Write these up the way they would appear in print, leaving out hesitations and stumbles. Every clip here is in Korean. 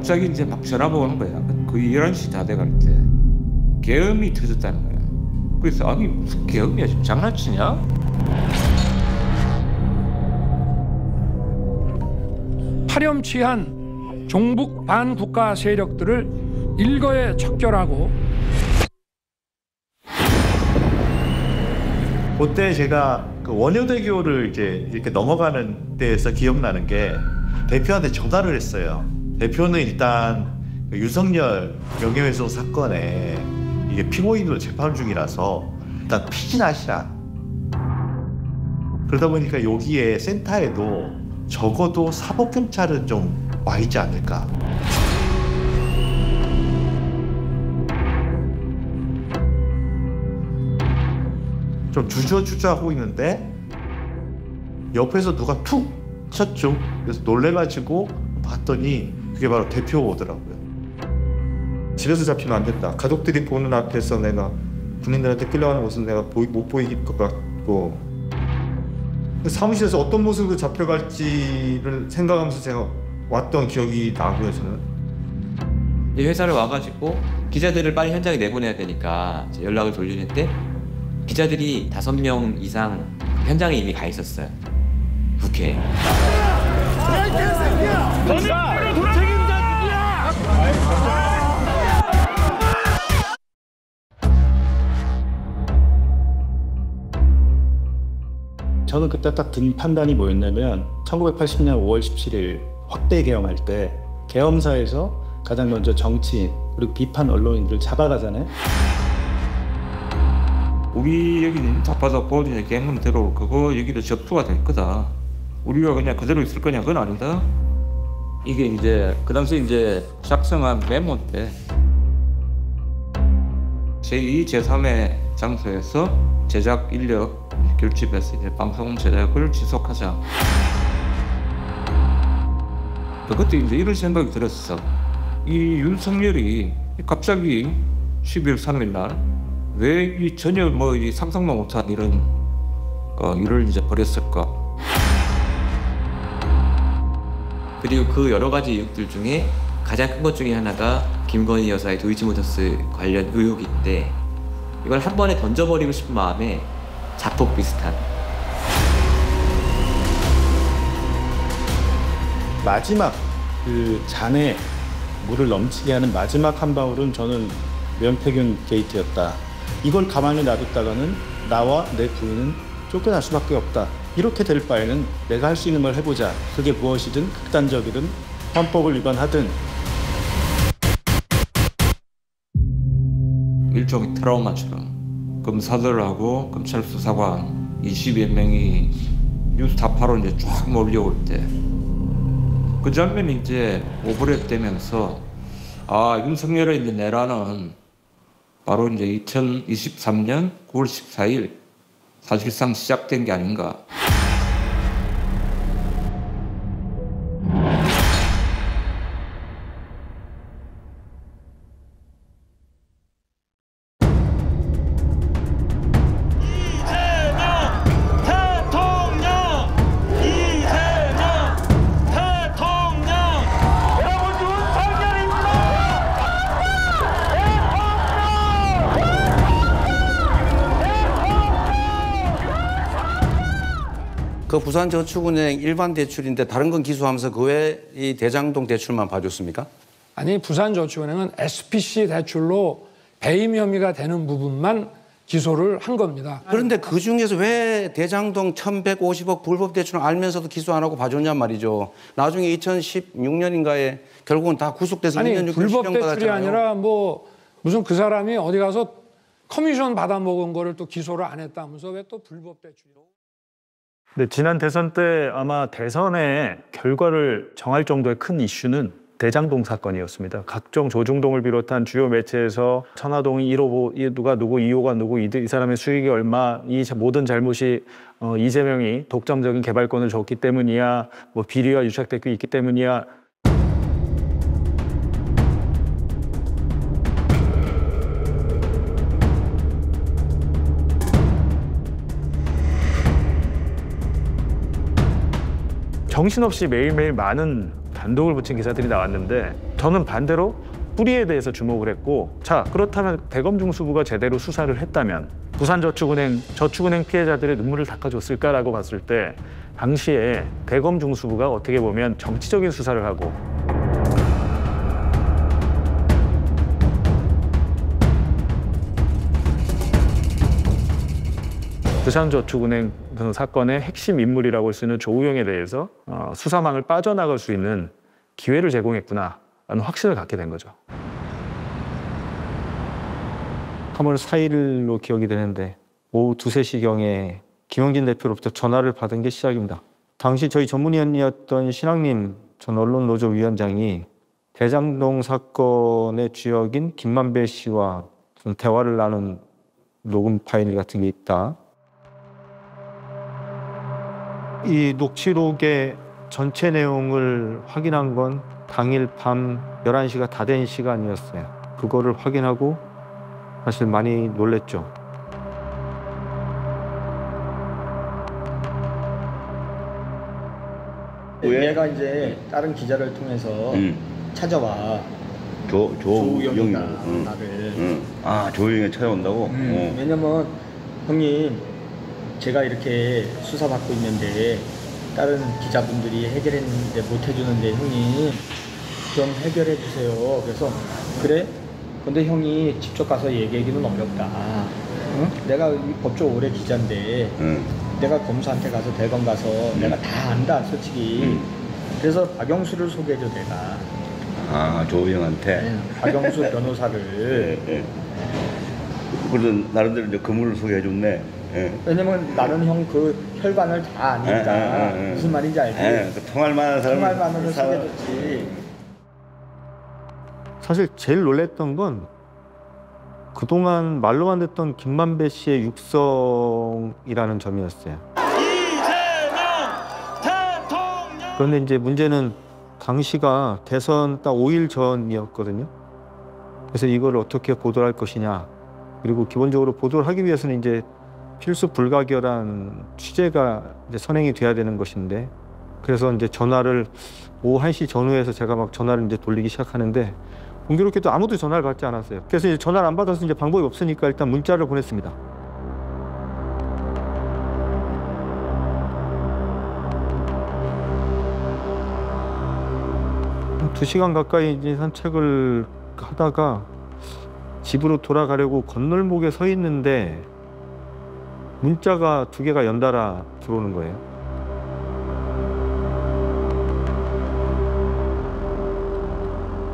갑자기 이제 막 전화가 오는 거야. 거의 11시 다 돼갈 때 계엄이 터졌다는 거야. 그래서 아니 무슨 계엄이야, 지금 장난치냐? 파렴치한 종북 반국가 세력들을 일거에 척결하고, 그때 제가 그 원효대교를 이제 이렇게 넘어가는 데에서 기억나는 게 대표한테 전화를 했어요. 대표는 일단 그 윤석열 명예훼손 사건에 이게 피고인으로 재판 중이라서 일단 피신하시라. 그러다 보니까 여기에 센터에도 적어도 사법경찰은 좀 와 있지 않을까. 좀 주저주저하고 있는데 옆에서 누가 툭 쳤죠. 그래서 놀래가지고 봤더니 그게 바로 대표가 오더라고요. 집에서 잡히면 안 된다. 가족들이 보는 앞에서 내가 군인들한테 끌려가는 모습 내가 못 보일 것 같고, 사무실에서 어떤 모습으로 잡혀갈지를 생각하면서 제가 왔던 기억이 나고요. 저는 이 회사를 와가지고 기자들을 빨리 현장에 내보내야 되니까 이제 연락을 돌리는데 기자들이 5명 이상 현장에 이미 가 있었어요. 국회에. 저는 그때 딱 든 판단이 뭐였냐면 1980년 5월 17일 확대 개엄할 때 계엄사에서 가장 먼저 정치인 그리고 비판 언론인들을 잡아가잖아요. 우리 여기 잡아서 보호진에 계엄대로 그거 여기도 접수가 될 거다. 우리가 그냥 그대로 있을 거냐, 그건 아니다. 이게 이제 그 당시 이제 작성한 메모인데 제2, 제3의 장소에서 제작 인력 결집해서 이제 방송 제작을 지속하자. 그때 이제 이런 생각이 들었어. 이 윤석열이 갑자기 12월 3일 날 왜 이 전혀 뭐 이 상상도 못한 이런 일을 이제 벌였을까? 그리고 그 여러 가지 의혹들 중에 가장 큰 것 중에 하나가 김건희 여사의 도이치모터스 관련 의혹인데, 이걸 한 번에 던져버리고 싶은 마음에 자폭 비슷한. 마지막 그 잔에 물을 넘치게 하는 마지막 한 방울은 저는 명태균 게이트였다. 이걸 가만히 놔뒀다가는 나와 내 부인은 쫓겨날 수밖에 없다. 이렇게 될 바에는 내가 할 수 있는 걸 해보자. 그게 무엇이든 극단적이든 헌법을 위반하든. 일종의 트라우마처럼 검사들하고 검찰 수사관 20여 명이 뉴스타파로 이제 쫙 몰려올 때 그 장면이 이제 오버랩되면서 아, 윤석열의 이제 내란은 바로 이제 2023년 9월 14일 사실상 시작된 게 아닌가. 그 부산저축은행 일반 대출인데 다른 건 기소하면서 그 외에 이 대장동 대출만 봐줬습니까? 아니, 부산저축은행은 SPC 대출로 배임 혐의가 되는 부분만 기소를 한 겁니다. 그런데 그 중에서 왜 대장동 1,150억 불법 대출을 알면서도 기소 안 하고 봐줬냔 말이죠. 나중에 2016년인가에 결국은 다 구속돼서 아니, 2년 6개월 불법 실형 대출이 받았잖아요. 아니라 뭐 무슨 그 사람이 어디 가서 커미션 받아먹은 거를 또 기소를 안 했다면서 왜 또 불법 대출이요? 네, 지난 대선 때 아마 대선의 결과를 정할 정도의 큰 이슈는 대장동 사건이었습니다. 각종 조중동을 비롯한 주요 매체에서 천화동이 1호 누가 누구, 2호가 누구, 이 사람의 수익이 얼마, 이 모든 잘못이 이재명이 독점적인 개발권을 줬기 때문이야, 뭐 비리와 유착되고 있기 때문이야. 정신없이 매일매일 많은 단독을 붙인 기사들이 나왔는데 저는 반대로 뿌리에 대해서 주목을 했고, 자 그렇다면 대검중수부가 제대로 수사를 했다면 부산저축은행 피해자들의 눈물을 닦아줬을까라고 봤을 때 당시에 대검중수부가 어떻게 보면 정치적인 수사를 하고 부산저축은행 사건의 핵심 인물이라고 할 수 있는 조우영에 대해서 수사망을 빠져나갈 수 있는 기회를 제공했구나라는 확신을 갖게 된 거죠. 3월 4일로 기억이 되는데 오후 2, 3시경에 김영진 대표로부터 전화를 받은 게 시작입니다. 당시 저희 전문위원이었던 신학님 전 언론노조 위원장이 대장동 사건의 주역인 김만배 씨와 대화를 나눈 녹음 파일 같은 게 있다. 이 녹취록의 전체 내용을 확인한 건 당일 밤 11시가 다 된 시간이었어요. 그거를 확인하고 사실 많이 놀랬죠. 얘가 이제 다른 기자를 통해서 찾아와. 조우영이가 나를. 아, 조우영이 찾아온다고? 왜냐면 형님, 제가 이렇게 수사받고 있는데 다른 기자분들이 해결했는데 못 해주는데 형님 좀 해결해 주세요. 그래서 그래? 근데 형이 직접 가서 얘기하기는 어렵다. 응? 내가 이 법조 오래 기자인데 내가 검사한테 가서 대검 가서 내가 다 안다 솔직히. 그래서 박영수를 소개해줘 내가. 아, 조우영한테? 박영수 변호사를. 그래서 나름대로 이제 그물을 소개해줬네. 왜냐면 나는 형 그 혈관을 다 아니까 무슨 말인지 알지? 통할 만한 사람. 통할 만한 걸 소개해줬지. 사실 제일 놀랬던 건 그동안 말로만 듣던 김만배 씨의 육성이라는 점이었어요. 그런데 이제 문제는 당시가 대선 딱 5일 전이었거든요. 그래서 이걸 어떻게 보도를 할 것이냐. 그리고 기본적으로 보도를 하기 위해서는 이제 필수 불가결한 취재가 이제 선행이 돼야 되는 것인데, 그래서 이제 전화를 오후 1시 전후에서 제가 막 전화를 이제 돌리기 시작하는데 공교롭게도 아무도 전화를 받지 않았어요. 그래서 이제 전화를 안 받아서 이제 방법이 없으니까 일단 문자를 보냈습니다. 한 2시간 가까이 이제 산책을 하다가 집으로 돌아가려고 건널목에 서 있는데 문자가 2개가 연달아 들어오는 거예요.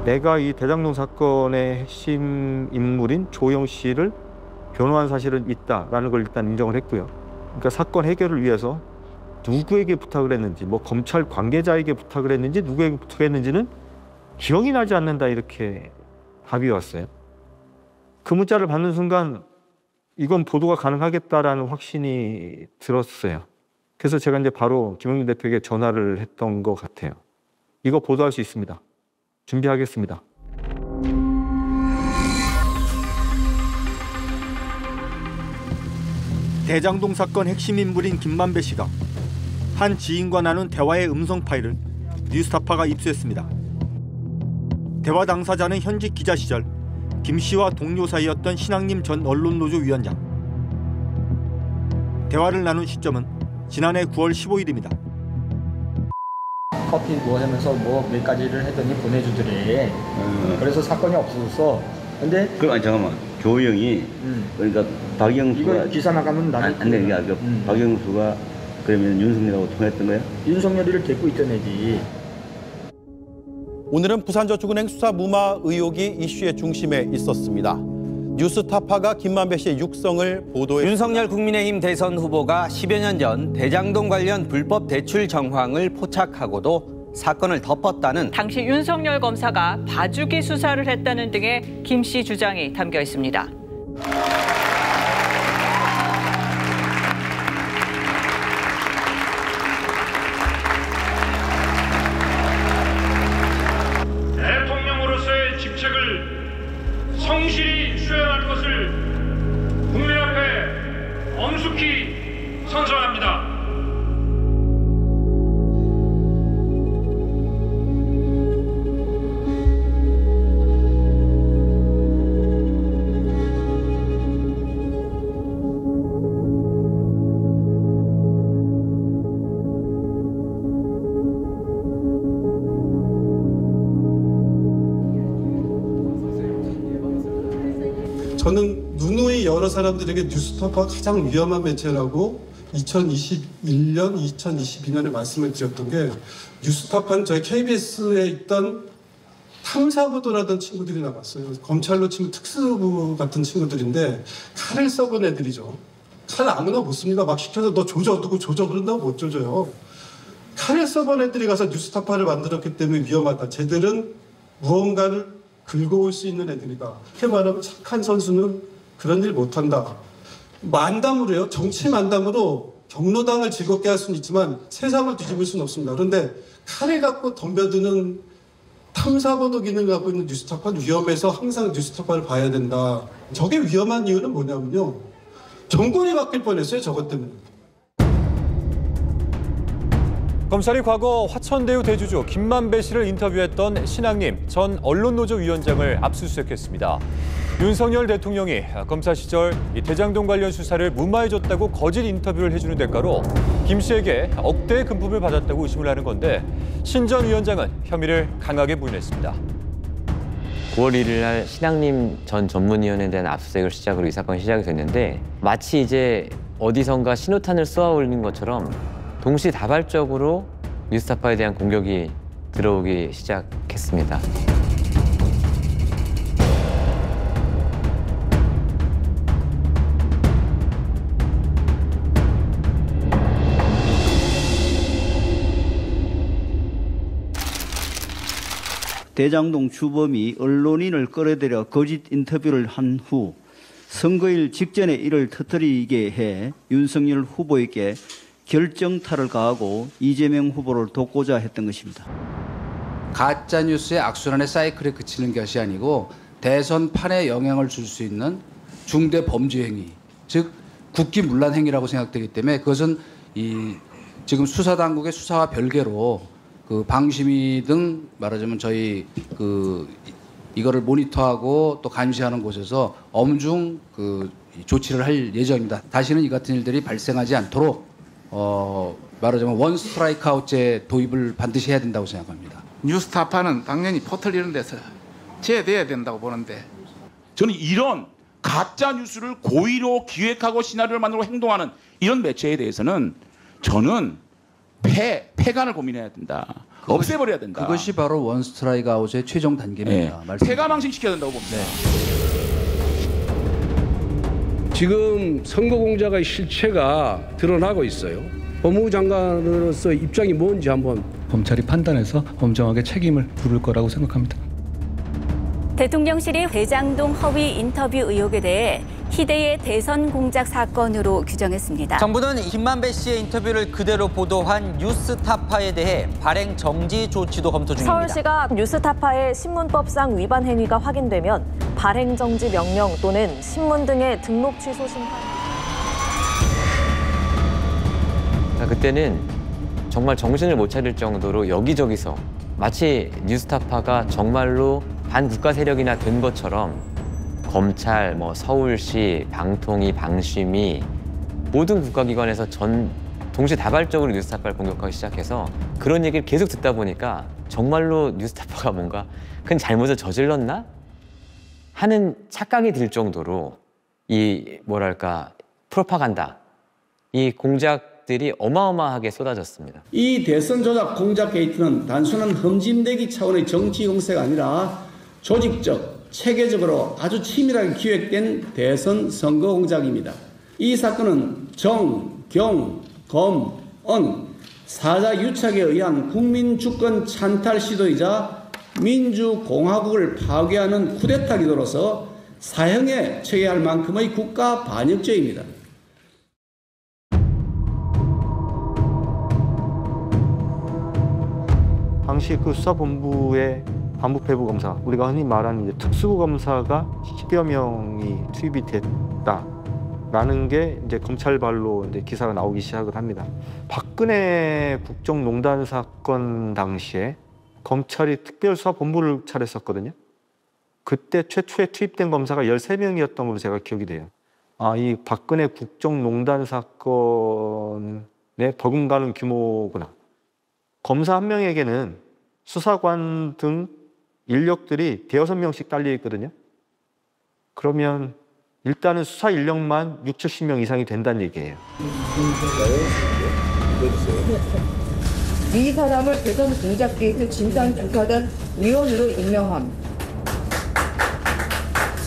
내가 이 대장동 사건의 핵심 인물인 조우영 씨를 변호한 사실은 있다라는 걸 일단 인정을 했고요. 그러니까 사건 해결을 위해서 누구에게 부탁을 했는지, 뭐 검찰 관계자에게 부탁을 했는지, 누구에게 부탁했는지는 기억이 나지 않는다, 이렇게 답이 왔어요. 그 문자를 받는 순간 이건 보도가 가능하겠다라는 확신이 들었어요. 그래서 제가 이제 바로 김영진 대표에게 전화를 했던 것 같아요. 이거 보도할 수 있습니다. 준비하겠습니다. 대장동 사건 핵심 인물인 김만배 씨가 한 지인과 나눈 대화의 음성 파일을 뉴스타파가 입수했습니다. 대화 당사자는 현직 기자 시절 김 씨와 동료 사이였던 신학님 전 언론노조 위원장. 대화를 나눈 시점은 지난해 9월 15일입니다. 커피 뭐 하면서 뭐 몇 가지를 하더니 보내주더래. 그래서 사건이 없어졌어. 근데 그럼 잠깐만, 조우영이 그러니까 박영수가 이거 기사 나가면 나는 안 되는 게 아니라 박영수가 그러면 윤석열하고 통했던 거야? 윤석열이를 데리고 있던 애지. 오늘은 부산저축은행 수사 무마 의혹이 이슈의 중심에 있었습니다. 뉴스타파가 김만배 씨의 육성을 보도했습니다. 윤석열 국민의힘 대선 후보가 10여 년 전 대장동 관련 불법 대출 정황을 포착하고도 사건을 덮었다는, 당시 윤석열 검사가 봐주기 수사를 했다는 등의 김 씨 주장이 담겨 있습니다. 대통령으로서의 직책을 성실히 수행할 것을 국민 앞에 엄숙히 선서합니다. 저는 누누이 여러 사람들에게 뉴스타파가 가장 위험한 매체라고 2021년, 2022년에 말씀을 드렸던 게 뉴스타파는 저희 KBS에 있던 탐사보도를 하던 친구들이 나왔어요. 검찰로 치면 특수부 같은 친구들인데 칼을 써본 애들이죠. 칼 아무나 못 씁니다. 막 시켜서 너 조져, 누구 조져 그런다고 못 조져요. 칼을 써본 애들이 가서 뉴스타파를 만들었기 때문에 위험하다. 쟤들은 무언가를 긁어올 수 있는 애들이다. 이렇게 말하면 착한 선수는 그런 일 못한다. 만담으로요. 정치 만담으로 경로당을 즐겁게 할 수는 있지만 세상을 뒤집을 수는 없습니다. 그런데 칼을 갖고 덤벼드는 탐사보도 기능을 갖고 있는 뉴스타파는 위험해서 항상 뉴스타파를 봐야 된다. 저게 위험한 이유는 뭐냐면요. 정권이 바뀔 뻔했어요. 저것 때문에. 검찰이 과거 화천대유 대주주 김만배 씨를 인터뷰했던 신학님 전 언론노조 위원장을 압수수색했습니다. 윤석열 대통령이 검사 시절 이 대장동 관련 수사를 무마해줬다고 거짓 인터뷰를 해주는 대가로 김 씨에게 억대의 금품을 받았다고 의심을 하는 건데 신 전 위원장은 혐의를 강하게 부인했습니다. 9월 1일 날 신학님 전 전문위원에 대한 압수수색을 시작으로 이 사건이 시작이 됐는데 마치 이제 어디선가 신호탄을 쏘아 올린 것처럼 동시다발적으로 뉴스타파에 대한 공격이 들어오기 시작했습니다. 대장동 주범이 언론인을 끌어들여 거짓 인터뷰를 한 후 선거일 직전에 이를 터뜨리게 해 윤석열 후보에게 결정타를 가하고 이재명 후보를 돕고자 했던 것입니다. 가짜뉴스의 악순환의 사이클에 그치는 것이 아니고 대선판에 영향을 줄 수 있는 중대 범죄 행위, 즉 국기문란 행위라고 생각되기 때문에 그것은 지금 수사당국의 수사와 별개로 그 방심위 등 말하자면 저희 이거를 모니터하고 또 감시하는 곳에서 엄중 조치를 할 예정입니다. 다시는 이 같은 일들이 발생하지 않도록 말하자면 원 스트라이크 아웃제 도입을 반드시 해야 된다고 생각합니다. 뉴스타파는 당연히 포털 이런 데서 제외돼야 된다고 보는데 저는 이런 가짜 뉴스를 고의로 기획하고 시나리오를 만들고 행동하는 이런 매체에 대해서는 저는 폐간을 고민해야 된다. 없애버려야 된다. 그것이 바로 원 스트라이크 아웃의 최종 단계입니다. 네. 폐가망신시켜야 된다고 봅니다. 지금 선거 공작의 실체가 드러나고 있어요. 법무부 장관으로서 입장이 뭔지 한번 검찰이 판단해서 엄정하게 책임을 물을 거라고 생각합니다. 대통령실이 대장동 허위 인터뷰 의혹에 대해 희대의 대선 공작 사건으로 규정했습니다. 정부는 김만배 씨의 인터뷰를 그대로 보도한 뉴스타파에 대해 발행 정지 조치도 검토 중입니다. 서울시가 뉴스타파의 신문법상 위반 행위가 확인되면 발행 정지 명령 또는 신문 등의 등록 취소 심판. 그때는 정말 정신을 못 차릴 정도로 여기저기서 마치 뉴스타파가 정말로 반국가 세력이나 된 것처럼 검찰, 서울시, 방통위, 방심위 모든 국가기관에서 동시다발적으로 뉴스타파를 공격하기 시작해서 그런 얘기를 계속 듣다 보니까 정말로 뉴스타파가 뭔가 큰 잘못을 저질렀나? 하는 착각이 들 정도로 이 프로파간다, 이 공작들이 어마어마하게 쏟아졌습니다. 이 대선 조작 공작 게이트는 단순한 흠집내기 차원의 정치 공세가 아니라 조직적, 체계적으로 아주 치밀하게 기획된 대선 선거 공작입니다. 이 사건은 정, 경, 검, 언, 사자 유착에 의한 국민 주권 찬탈 시도이자 민주공화국을 파괴하는 쿠데타 기도로서 사형에 처해야 할 만큼의 국가 반역죄입니다. 당시 그 수사본부의 반부패부 검사, 우리가 흔히 말하는 이제 특수부 검사가 10여 명이 투입이 됐다라는 게 이제 검찰발로 이제 기사가 나오기 시작을 합니다. 박근혜 국정농단 사건 당시에 검찰이 특별수사본부를 차렸었거든요. 그때 최초에 투입된 검사가 13명이었던 걸로 제가 기억이 돼요. 이 박근혜 국정농단 사건에 버금가는 규모구나. 검사 한 명에게는 수사관 등 인력들이 대여섯 명씩 딸려 있거든요. 그러면 일단은 수사 인력만 6,70명 이상이 된다는 얘기예요. 이 사람을 대선 공작 게이트 진상조사단 위원으로 임명함.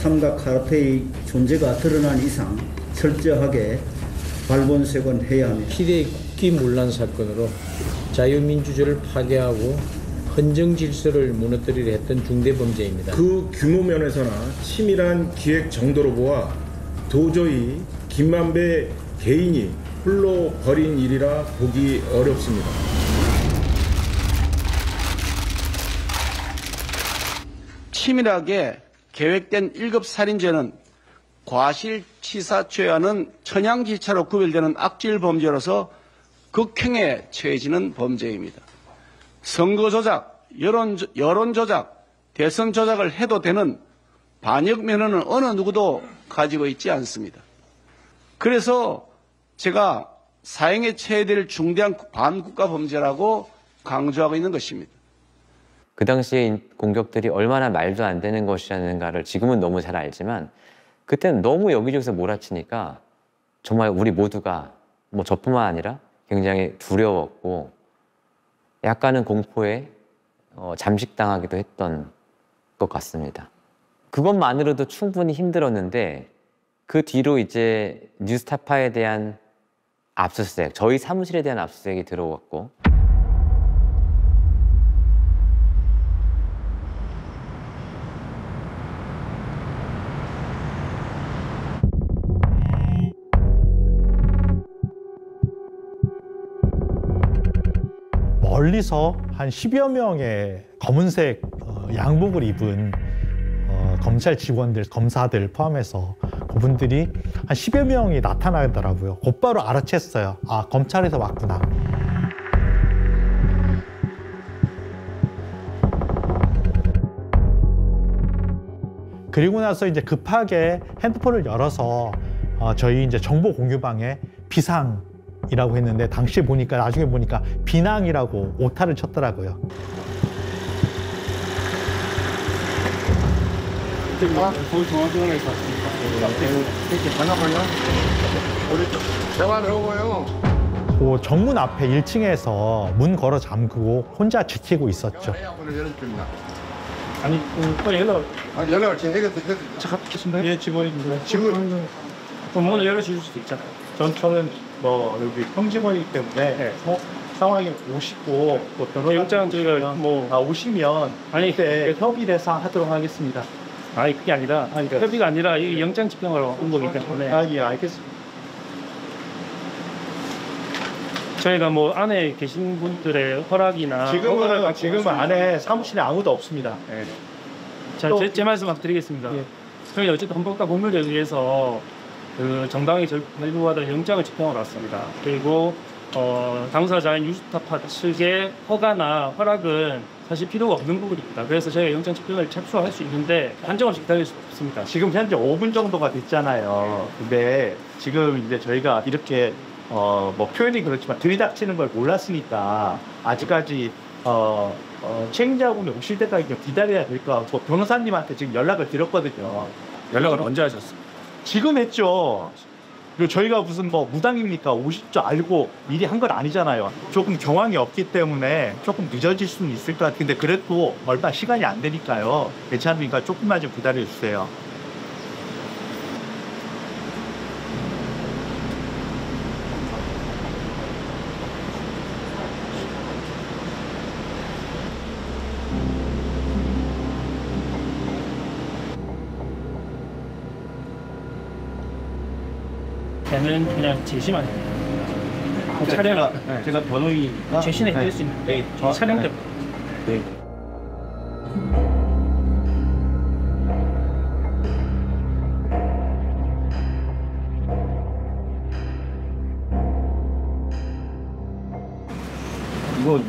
삼각 카르텔의 존재가 드러난 이상 철저하게 발본색원해야 합니다. 희대의 국기문란 사건으로 자유민주주의를 파괴하고 헌정 질서를 무너뜨리려 했던 중대범죄입니다. 그 규모 면에서나 치밀한 기획 정도로 보아 도저히 김만배 개인이 홀로 벌인 일이라 보기 어렵습니다. 치밀하게 계획된 1급 살인죄는 과실치사죄와는 천양지차로 구별되는 악질 범죄로서 극형에 처해지는 범죄입니다. 선거 조작, 여론 조작, 대선 조작을 해도 되는 반역 면허는 어느 누구도 가지고 있지 않습니다. 그래서 제가 사형에 처해될 중대한 반국가 범죄라고 강조하고 있는 것입니다. 그 당시에 공격들이 얼마나 말도 안 되는 것이라는가를 지금은 너무 잘 알지만 그때는 너무 여기저기서 몰아치니까 정말 우리 모두가 뭐 저뿐만 아니라 굉장히 두려웠고 약간은 공포에 잠식당하기도 했던 것 같습니다. 그것만으로도 충분히 힘들었는데 그 뒤로 이제 뉴스타파에 대한 압수수색, 저희 사무실에 대한 압수수색이 들어왔고 멀리서 한 10여 명의 검은색 양복을 입은 검찰 직원들, 검사들 포함해서 그분들이 한 10여 명이 나타나더라고요. 곧바로 알아챘어요. 아, 검찰에서 왔구나. 그리고 나서 이제 급하게 핸드폰을 열어서 저희 이제 정보 공유방에 비상이라고 했는데 당시에 보니까 나중에 보니까 비낭이라고 오타를 쳤더라고요. 거기 중앙병원에서 왔습니다. 이렇게 전화번호 대화를 하고요. 그 정문 앞에 1층에서 문 걸어 잠그고 혼자 지키고 있었죠. 아니, 연락을 진행했는데 잠깐, 예, 직원입니다. 지금 문을 열어주실 수도 있잖아요. 저는 뭐 여기 평직원이기 때문에 상황이 오시고 뭐 변호사 영장 저희가 오시면 아니 그때 협의 대상 하도록 하겠습니다. 아니 그게 아니라 협의가 아니라 이 영장 집행하러 온 거기 때문에 예, 알겠습니다. 저희가 뭐 안에 계신 분들의 허락이나 지금은 안에 사무실에 아무도 없습니다. 네. 자, 제 말씀 드리겠습니다. 예. 저희 어쨌든 헌법과 법률에 의해서 그 정당하게 발부받은 영장을 집행하러 왔습니다. 그리고 당사자인 뉴스타파 측의 허가나 허락은 사실 필요가 없는 부분입니다. 그래서 저희가 영장 집행을 착수할 수 있는데 한정없이 기다릴 수 없습니다. 지금 현재 5분 정도가 됐잖아요. 근데 지금 이제 저희가 이렇게 뭐 표현이 그렇지만 들이닥치는 걸 몰랐으니까 아직까지 책임자분이 오실 때까지 기다려야 될 것 같고 변호사님한테 지금 연락을 드렸거든요. 연락을 언제 하셨어요? 지금 했죠. 그리고 저희가 무슨 뭐 무당입니까? 오실 줄 알고 미리 한 건 아니잖아요. 조금 경황이 없기 때문에 조금 늦어질 수는 있을 것 같은데 그래도 얼마 시간이 안 되니까요. 괜찮으니까 조금만 좀 기다려 주세요. 걔는 그냥 제시만 해요. 차량 제가 변호인이니까 제시는 해줄 수 있는데 차량 때문에. 네. 이거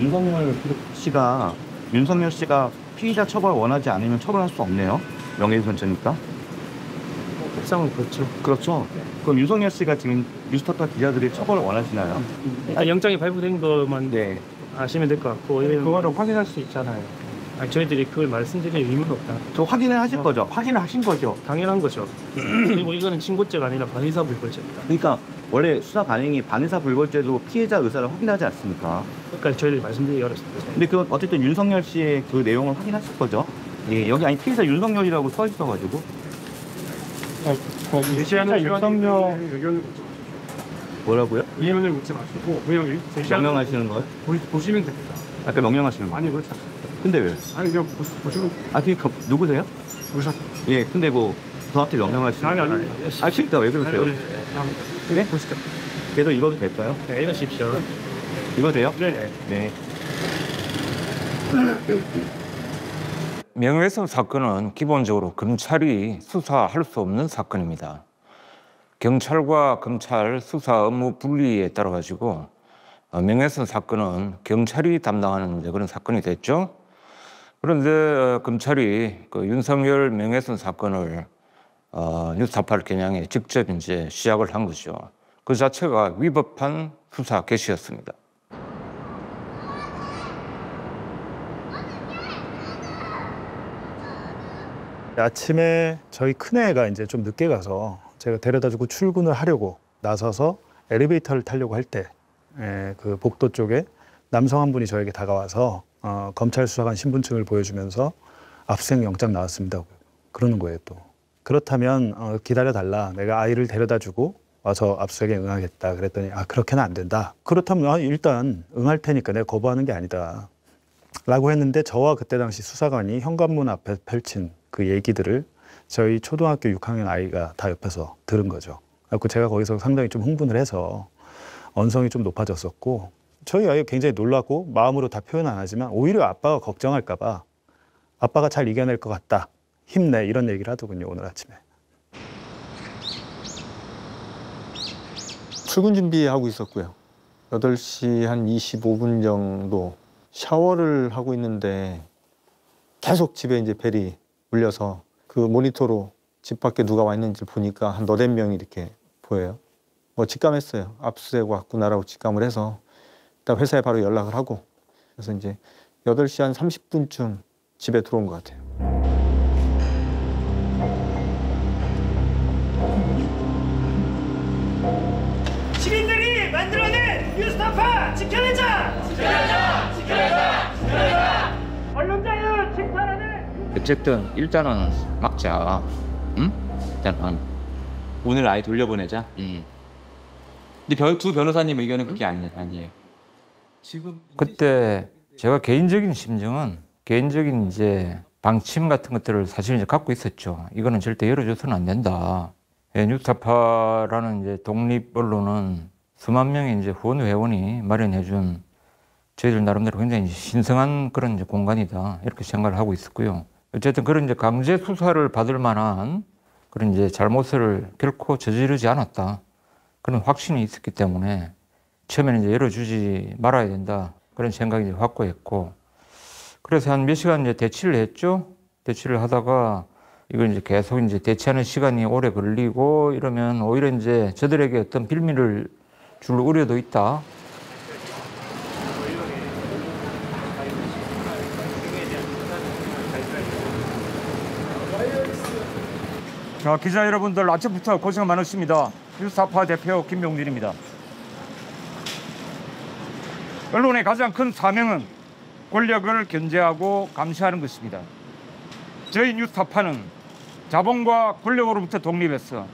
윤석열 씨가 피의자 처벌 원하지 않으면 처벌할 수 없네요. 명예훼손죄니까. 법상은 그렇죠. 그렇죠. 그럼 윤석열 씨가 지금 뉴스타파 기자들이 처벌을 원하시나요? 영장이 발부된 것만 아시면 될 것 같고 그거를 확인할 수 있잖아요. 아니, 저희들이 그걸 말씀드릴 의무는 없다. 저 확인을 하실 거죠? 확인을 하신 거죠? 당연한 거죠. 그리고 이거는 신고죄가 아니라 반의사 불벌죄입니다. 그러니까 원래 수사 반응이 반의사 불벌죄도 피해자 의사를 확인하지 않습니까? 그러니까 저희들이 말씀드리기 어렵습니다. 근데 그 어쨌든 윤석열 씨의 그 내용을 확인하실 거죠? 예, 여기 아니 피해자 윤석열이라고 써 있어가지고. 제시하는 윤석열 의견을 뭐라고요? 의견을 묻지 마시고 그냥 명령하시는 거예요? 보시면 됩니다. 아까 명령하시는 거예요? 아니 그렇죠. 근데 왜? 아니 그냥 보시면. 아 그러니까 누구세요? 보셨. 예, 근데 뭐 저한테 명령하시는 거예요? 아니. 아 진짜 왜 그러세요? 네? 보시죠. 그래도 읽어도 될까요? 네, 읽으십시오. 읽어도 돼요? 네. 네. 명예훼손 사건은 기본적으로 검찰이 수사할 수 없는 사건입니다. 경찰과 검찰 수사 업무 분리에 따라 가지고 명예훼손 사건은 경찰이 담당하는 이제 그런 사건이 됐죠. 그런데 검찰이 그 윤석열 명예훼손 사건을 뉴스타파를 겨냥해 직접 이제 시작을 한 거죠. 그 자체가 위법한 수사 개시였습니다. 아침에 저희 큰애가 이제 좀 늦게 가서 제가 데려다주고 출근을 하려고 나서서 엘리베이터를 타려고 할 때 그 복도 쪽에 남성 한 분이 저에게 다가와서 검찰 수사관 신분증을 보여주면서 압수수색 영장 나왔습니다. 그러는 거예요 또. 그렇다면 기다려달라. 내가 아이를 데려다주고 와서 압수수색에 응하겠다. 그랬더니 그렇게는 안 된다. 그렇다면 일단 응할 테니까 내가 거부하는 게 아니다. 라고 했는데 저와 그때 당시 수사관이 현관문 앞에 펼친 그 얘기들을 저희 초등학교 6학년 아이가 다 옆에서 들은 거죠. 그래서 제가 거기서 상당히 좀 흥분을 해서 언성이 좀 높아졌었고 저희 아이가 굉장히 놀랐고 마음으로 다 표현 안 하지만 오히려 아빠가 걱정할까 봐 아빠가 잘 이겨낼 것 같다. 힘내 이런 얘기를 하더군요. 오늘 아침에. 출근 준비하고 있었고요. 8시 한 25분 정도 샤워를 하고 있는데 계속 집에 이제 벨이 울려서 그 모니터로 집 밖에 누가 와 있는지 보니까 한 너댓 명이 이렇게 보여요. 직감했어요. 압수수색 왔구나라고 직감을 해서 일단 회사에 바로 연락을 하고 그래서 이제 8시 한 30분쯤 집에 들어온 것 같아요. 시민들이 만들어낸 뉴스타파 지켜내자! 지켜내자! 지켜내자! 지켜내자! 언론 자유 칭찬하는 어쨌든 일단은 막자. 응? 일단은 오늘 아예 돌려보내자. 근데 두 변호사님 의견은 그게 아니에요. 지금 그때 제가 개인적인 심정은 개인적인 이제 방침 같은 것들을 사실 이제 갖고 있었죠. 이거는 절대 열어줘서는 안 된다. 뉴스타파라는 이제 독립 언론은 수만 명의 이제 후원 회원이 마련해준 저희들 나름대로 굉장히 신성한 그런 이제 공간이다 이렇게 생각을 하고 있었고요. 어쨌든 그런 이제 강제 수사를 받을 만한 그런 이제 잘못을 결코 저지르지 않았다 그런 확신이 있었기 때문에 처음에는 이제 열어주지 말아야 된다 그런 생각이 이제 확고했고 그래서 한 몇 시간 이제 대치를 했죠. 대치를 하다가 이걸 이제 계속 이제 대치하는 시간이 오래 걸리고 이러면 오히려 이제 저들에게 어떤 빌미를 줄 우려도 있다. 자, 기자 여러분들 아침부터 고생 많으십니다. 뉴스타파 대표 김용길입니다. 언론의 가장 큰 사명은 권력을 견제하고 감시하는 것입니다. 저희 뉴스타파는 자본과 권력으로부터 독립해서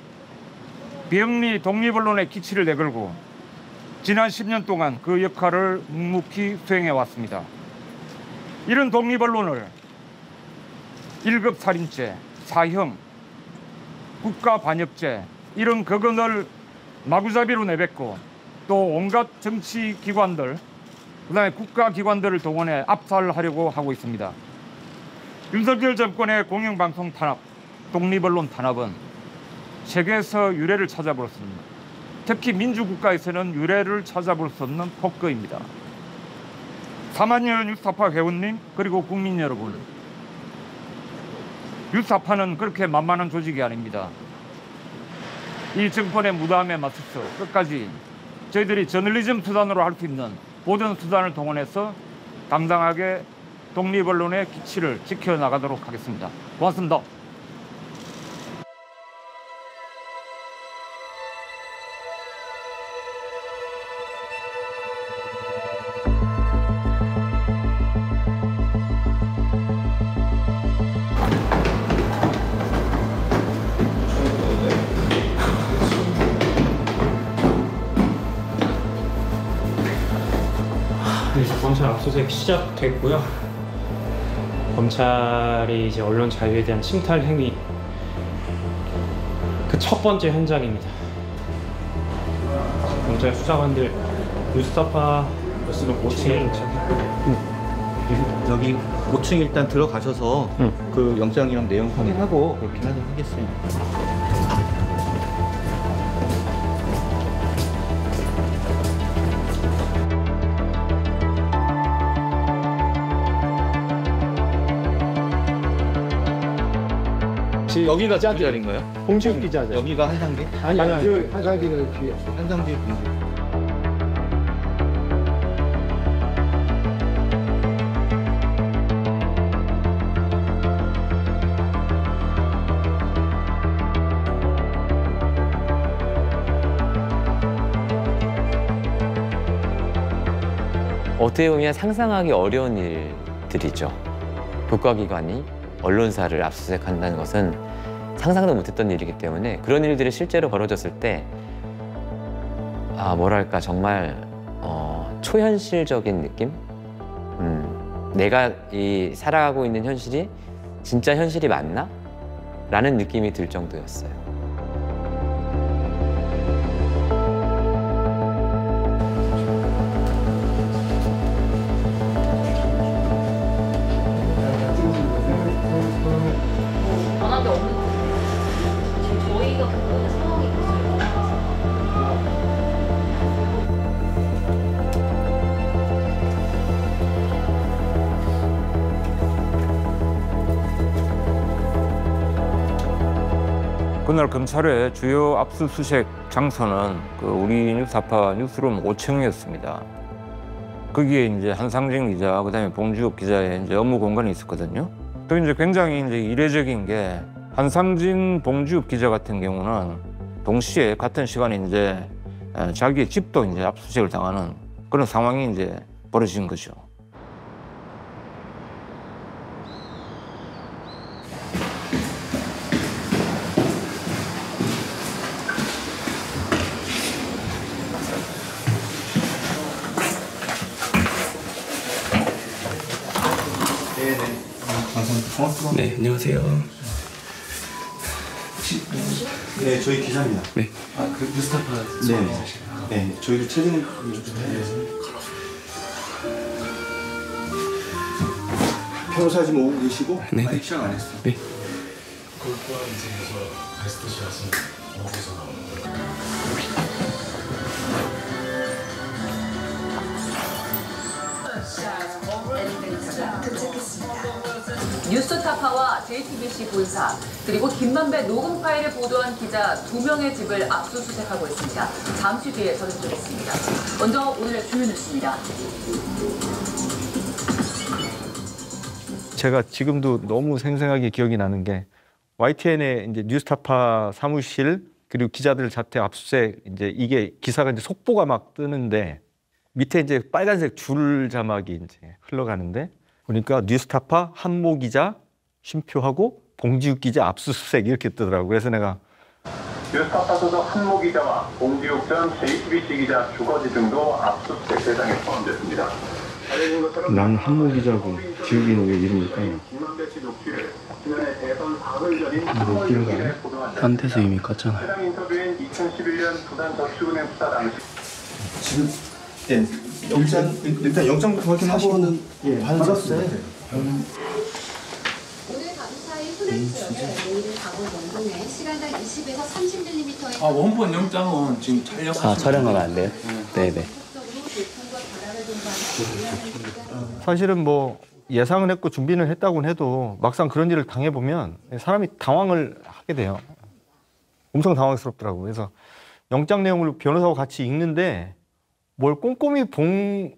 비영리 독립언론의 기치를 내걸고 지난 10년 동안 그 역할을 묵묵히 수행해 왔습니다. 이런 독립언론을 1급 살인죄, 사형, 국가반역죄 이런 거건을 마구잡이로 내뱉고 또 온갖 정치기관들 그다음에 국가기관들을 동원해 압살하려고 하고 있습니다. 윤석열 정권의 공영방송 탄압, 독립언론 탄압은 세계에서 유례를 찾아볼 수 없는 특히 민주국가에서는 유례를 찾아볼 수 없는 폭거입니다. 사만여 뉴스타파 회원님 그리고 국민 여러분 뉴스타파는 그렇게 만만한 조직이 아닙니다. 이 정권의 무담에 맞서서 끝까지 저희들이 저널리즘 수단으로 할 수 있는 모든 수단을 동원해서 당당하게 독립 언론의 기치를 지켜나가도록 하겠습니다. 고맙습니다. 이제 검찰 압수수색 시작됐고요. 검찰이 이제 언론 자유에 대한 침탈 행위 그 첫 번째 현장입니다. 검찰 수사관들 뉴스타파 몇수는 5층에 여기 5층 일단 들어가셔서 그 영장이랑 내용 확인하고 그렇게 하겠습니다. 여기가 기자 자리인가요? 봉지욱 기자 자리. 여기가 한상기? 아니, 한상기는 뒤에. 한상기 봉지욱. 어떻게 보면 상상하기 어려운 일들이죠. 국가기관이 언론사를 압수수색한다는 것은 상상도 못했던 일이기 때문에 그런 일들이 실제로 벌어졌을 때 뭐랄까 정말 초현실적인 느낌? 내가 살아가고 있는 현실이 진짜 현실이 맞나? 라는 느낌이 들 정도였어요. 변화가 없는 것 같아요. 지금 저희가 겪는 상황이 그날 검찰의 주요 압수수색 장소는 우리 뉴스타파 뉴스룸 5층이었습니다. 거기에 이제 한상진 기자, 그다음에 봉지욱 기자의 이제 업무 공간이 있었거든요. 또 이제 굉장히 이제 이례적인 게 한상진, 봉지욱 기자 같은 경우는 동시에 같은 시간에 이제 자기의 집도 이제 압수수색을 당하는 그런 상황이 이제 벌어진 거죠. 네, 안녕하세요. 네, 저희 기자입니다. 네. 그 뉴스타파 네, 저희도 최근 변호사 지금 오고 계시고 네. 시작 안 했어. 네. 뉴스타파와 JTBC 본사 그리고 김만배 녹음 파일을 보도한 기자 2명의 집을 압수수색하고 있습니다. 잠시 뒤에 전해드리겠습니다. 먼저 오늘의 주요 뉴스입니다. 제가 지금도 너무 생생하게 기억이 나는 게 YTN의 이제 뉴스타파 사무실 그리고 기자들 자택 압수수색 이제 이게 기사가 이제 속보가 막 뜨는데 밑에 이제 빨간색 줄 자막이 이제 흘러가는데 보니까 뉴스타파 한모 기자 쉼표하고 봉지욱 기자 압수수색 이렇게 뜨더라고요. 그래서 내가 뉴스타파 소속 한모 기자와 봉지욱 전 JTBC 기자 주거지 등도 압수수색 대상에 포함됐습니다. 난 한모 기자고 지욱이는 왜 이름일까? 못 기억나네. 딴 데서 이미 껐잖아요. 해당 인터뷰인 2011년 부산저축은행 수사 당시 지금 일단 영장부터 확인하시고는 받았어요. 오늘 감사의 후레츠를 내일은 강원 영동에 시간당 20에서 30mm의 원본 영장은 지금 촬영하면 안 돼요? 네네. 사실은 뭐 예상을 했고 준비는 했다고는 해도 막상 그런 일을 당해보면 사람이 당황을 하게 돼요. 엄청 당황스럽더라고요. 그래서 영장 내용을 변호사와 같이 읽는데 뭘 꼼꼼히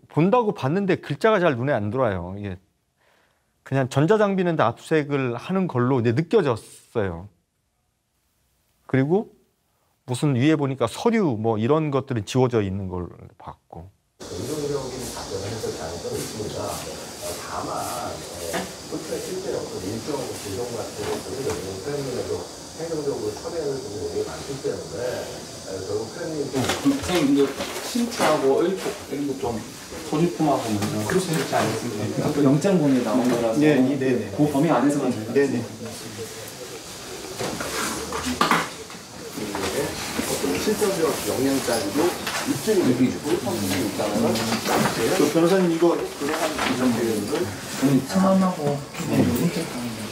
본다고 봤는데 글자가 잘 눈에 안 들어와요. 이게 그냥 전자장비는 다 압수색을 하는 걸로 이제 느껴졌어요. 그리고 무슨 위에 보니까 서류 뭐 이런 것들은 지워져 있는 걸 봤고. 운동적인 답변을 해서 가능성이 있습니다. 다만 실제로 일종 조정 같은 것들을 프레임에도 행정적으로 처리하는 부분이 많기 때문에 결국 프레임이 선생님 이제 신체하고 의복 이런 거 좀 소지품하고 그렇지 않습니까? 그 영장본에 나온 거라서 그 범위 안에서만 저희가 실질적 영향까지도 입증이 되고 선수들이 있다면 변호사님 이거 청함하고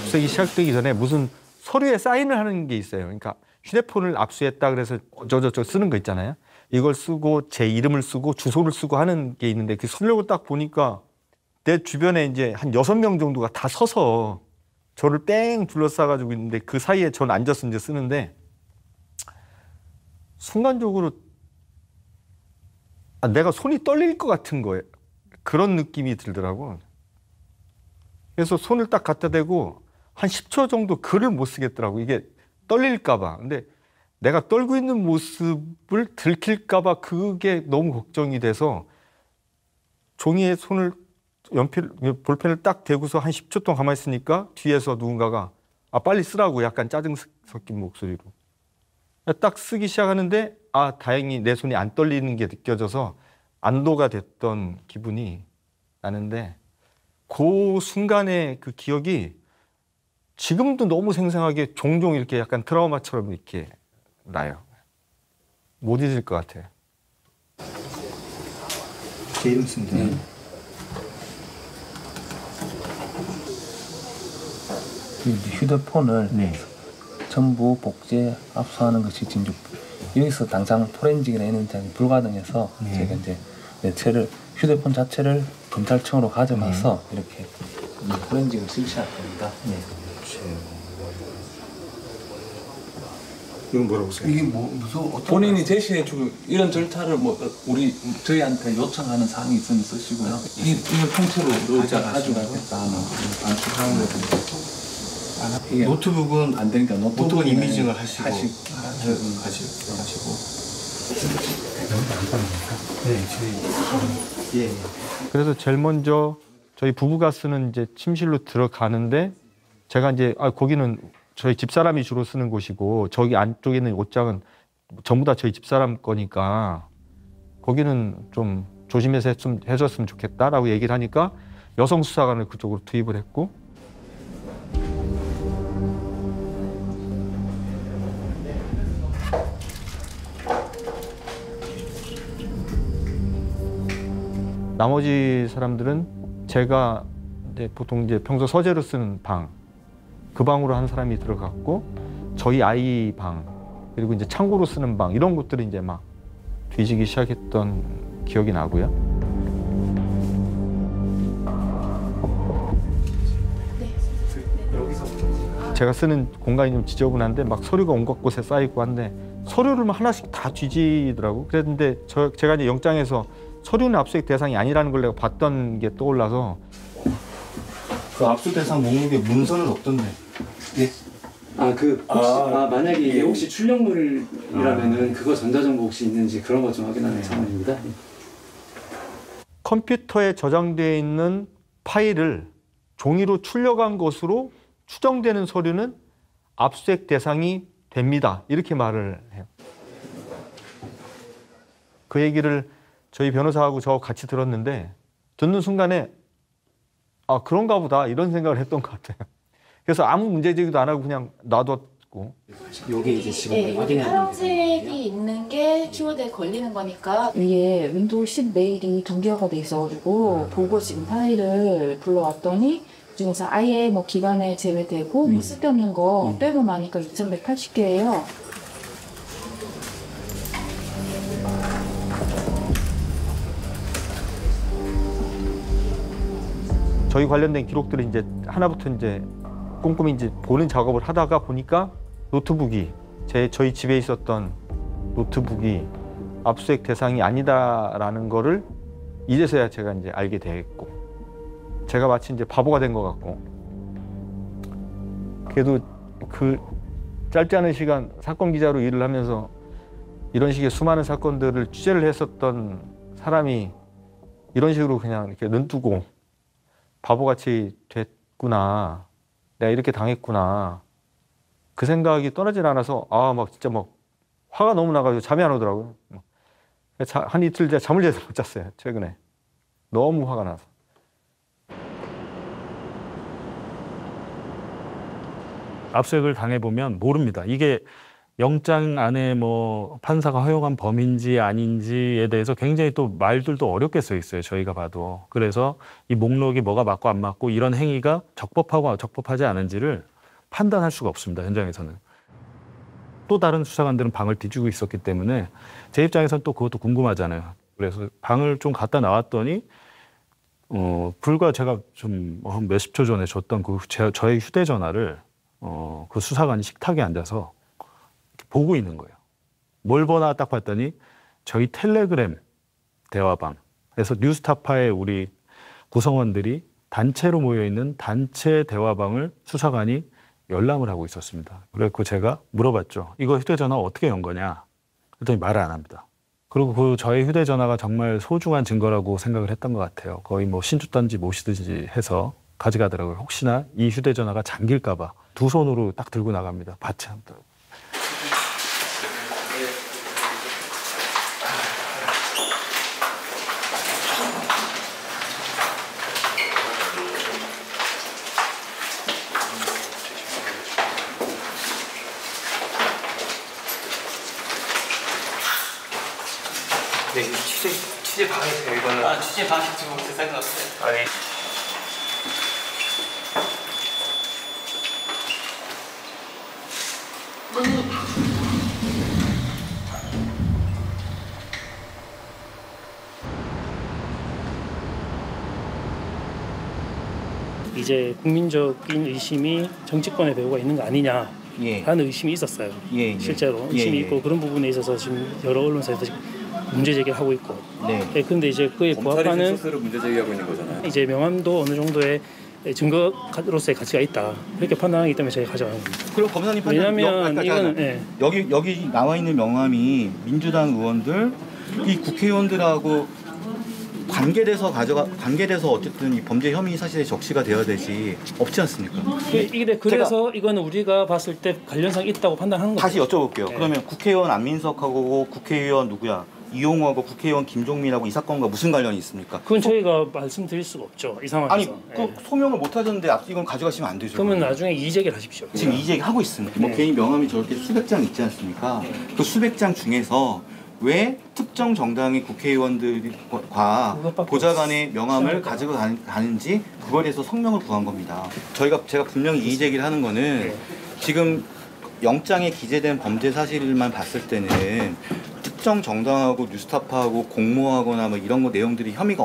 압수색이 시작되기 전에 무슨 서류에 사인을 하는 게 있어요. 그러니까 휴대폰을 압수했다 그래서 저저저 쓰는 거 있잖아요. 이걸 쓰고 제 이름을 쓰고 주소를 쓰고 하는 게 있는데 그 쓰려고 딱 보니까 내 주변에 이제 한 6명 정도가 다 서서 저를 뺑 둘러싸가지고 있는데 그 사이에 전 앉아서 이제 쓰는데 순간적으로 내가 손이 떨릴 것 같은 거예요. 그런 느낌이 들더라고. 그래서 손을 딱 갖다 대고 한 10초 정도 글을 못 쓰겠더라고. 이게 떨릴까 봐. 근데 내가 떨고 있는 모습을 들킬까 봐 그게 너무 걱정이 돼서 종이에 손을 볼펜을 딱 대고서 한 10초 동안 가만히 있으니까 뒤에서 누군가가 빨리 쓰라고 약간 짜증 섞인 목소리로 딱 쓰기 시작하는데 다행히 내 손이 안 떨리는 게 느껴져서 안도가 됐던 기분이 나는데 그 순간의 그 기억이 지금도 너무 생생하게 종종 이렇게 약간 트라우마처럼 이렇게 나요. 못 잊을 것 같아요. 제 이름 쓰면 돼요. 휴대폰을 전부 복제 압수하는 것이 지금 여기서 당장 포렌식이나 이런 장이 불가능해서 제가 이제 휴대폰 자체를 검찰청으로 가져가서 이렇게 포렌식을 실시할 겁니다. 이건 뭐라고 써요? 이게 무슨 본인이 제시해주고 이런 절차를 저희한테 요청하는 사항이 있으면 쓰시고요. 이걸 통째로 가져가겠다 하는 반수사항을 노트북은 안 되니까 노트북은 이미징을 하시고 그래서 제일 먼저 저희 부부가 쓰는 이제 침실로 들어가는데 제가 이제 거기는 저희 집사람이 주로 쓰는 곳이고 저기 안쪽에 있는 옷장은 전부 다 저희 집사람 거니까 거기는 좀 조심해서 해줬으면 좋겠다라고 얘기를 하니까 여성 수사관을 그쪽으로 투입을 했고 나머지 사람들은 제가 이제 보통 이제 평소 서재로 쓰는 방, 그 방으로 한 사람이 들어갔고 저희 아이 방 그리고 이제 창고로 쓰는 방 이런 것들이 이제 막 뒤지기 시작했던 기억이 나고요. 제가 쓰는 공간이 좀 지저분한데 막 서류가 온갖 곳에 쌓이고 한데 서류를 하나씩 다 뒤지더라고. 그랬는데 제가 이제 영장에서 서류는 압수수색 대상이 아니라는 걸 내가 봤던 게 떠올라서 그 압수 대상 목록에 문서는 없던데. 만약에 이게 혹시 출력물이라면은 그거 전자정보 혹시 있는지 그런 거 좀 확인하는 상황입니다. 컴퓨터에 저장되어 있는 파일을 종이로 출력한 것으로 추정되는 서류는 압수수색 대상이 됩니다. 이렇게 말을 해요. 그 얘기를 저희 변호사하고 저 같이 들었는데 듣는 순간에 그런가 보다 이런 생각을 했던 것 같아요. 그래서 아무 문제 제기도 안 하고 그냥 놔뒀고. 이게 이제 지금 확인해야 파란색이 있는 게 키워드에 걸리는 거니까 위에 윈도우 10 메일이 동기화가 돼 있어가지고 보고 지금 파일을 불러왔더니 그중에서 아예 뭐 기간에 제외되고 뭐 쓸데없는 거 빼고 나니까 2180개예요. 저희 관련된 기록들을 이제 하나부터 이제 꼼꼼히 이제 보는 작업을 하다가 보니까 노트북이 저희 집에 있었던 노트북이 압수수색 대상이 아니다라는 거를 이제서야 제가 이제 알게 됐고 제가 마치 이제 바보가 된 것 같고, 그래도 그 짧지 않은 시간 사건 기자로 일을 하면서 이런 식의 수많은 사건들을 취재를 했었던 사람이 이런 식으로 그냥 이렇게 눈뜨고 바보같이 됐구나, 내가 이렇게 당했구나, 그 생각이 떠나질 않아서 막 진짜 막 화가 너무 나가지고 잠이 안 오더라고요. 한 이틀 잠을 제대로 못 잤어요, 최근에. 너무 화가 나서. 압수수색을 당해보면 모릅니다. 이게 영장 안에 뭐 판사가 허용한 범인지 아닌지에 대해서 굉장히 또 말들도 어렵게 써 있어요, 저희가 봐도. 그래서 이 목록이 뭐가 맞고 안 맞고 이런 행위가 적법하고 적법하지 않은지를 판단할 수가 없습니다, 현장에서는. 또 다른 수사관들은 방을 뒤지고 있었기 때문에 제 입장에서는 또 그것도 궁금하잖아요. 그래서 방을 좀 갔다 나왔더니 불과 제가 좀 한 몇십 초 전에 줬던 저의 휴대전화를 그 수사관이 식탁에 앉아서 보고 있는 거예요. 뭘 보나 딱 봤더니 저희 텔레그램 대화방에서 뉴스타파의 우리 구성원들이 단체로 모여있는 단체 대화방을 수사관이 열람을 하고 있었습니다. 그래서 제가 물어봤죠. 이거 휴대전화 어떻게 연 거냐? 그랬더니 말을 안 합니다. 그리고 그 저의 휴대전화가 정말 소중한 증거라고 생각을 했던 것 같아요. 거의 뭐 신주든지 모시든지 해서 가져가더라고요. 혹시나 이 휴대전화가 잠길까 봐 두 손으로 딱 들고 나갑니다. 받지 않더라고요. 네, 취재 방이세요, 이거는. 취재 방이 지금 세상에 났어요. 아니. 이제 국민적인 의심이 정치권에 배후가 있는 거 아니냐 하는 의심이 있었어요. 실제로 의심이 있고 그런 부분에 있어서 지금 여러 언론사에서 문제 제기를 하고 있고. 그런데 이제 그에 부합하는 스스로 문제 제기하고 있는 거잖아요. 이제 명함도 어느 정도의 증거로서의 가치가 있다. 그렇게 판단하기 때문에 저희가 가져가는 겁니다. 그럼 검사님 왜냐하면 이거는 여기 나와 있는 명함이 민주당 의원들, 이 국회의원들하고 관계돼서 어쨌든 이 범죄 혐의 사실에 적시가 되어야 되지 없지 않습니까? 그래서 이거는 우리가 봤을 때 관련성이 있다고 판단하는 거죠. 다시 여쭤볼게요. 그러면 국회의원 안민석하고 국회의원 누구야? 이용호하고 국회의원 김종민하고 이 사건과 무슨 관련이 있습니까? 그건 저희가 말씀드릴 수가 없죠. 이 상황에서. 아니, 그 소명을 못 하셨는데 이건 가져가시면 안 되죠. 그러면 나중에 이의제기를 하십시오. 지금 이의제기 하고 있습니다. 뭐 개인 명함이 저렇게 수백 장 있지 않습니까? 그 수백 장 중에서 왜 특정 정당의 국회의원들과 보좌관의 명함을 가지고 가는지 그거에 대해서 성명을 구한 겁니다. 제가 분명히 이의제기를 하는 거는 지금 영장에 기재된 범죄 사실만 봤을 때는 특정 정당하고 뉴스타파하고 공모하거나 뭐 이런 거 내용들이 혐의가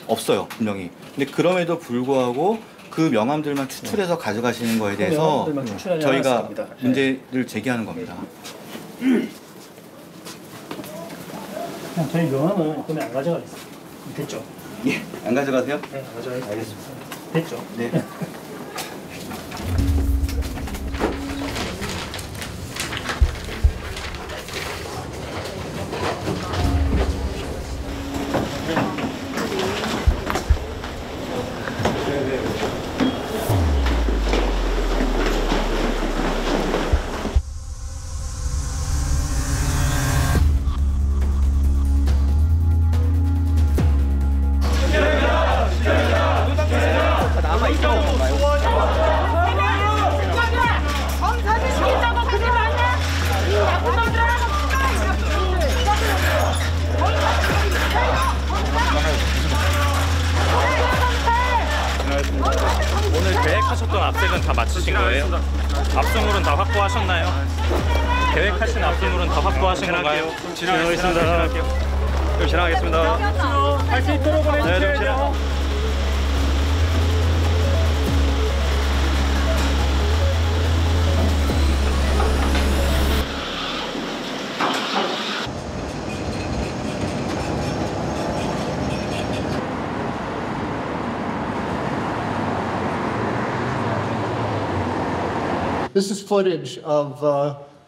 없어요, 분명히. 근데 그럼에도 불구하고 그 명함들만 추출해서 가져가시는 거에 대해서 저희가 문제를 제기하는 겁니다. 저희 명함은 그러면 안 가져가겠습니다. 됐죠? 예, 안 가져가세요? 네, 안 가져가겠습니다. 알겠습니다. 됐죠? 네. 오늘 계획하셨던 압색은 다 마치신 거예요? 압수물은 다 확보하셨나요? 계획하신 압수물은 다 확보하신 건가요? 진행하겠습니다. 좀 지나가겠습니다. 할 수 있도록 보내주세요. This is footage of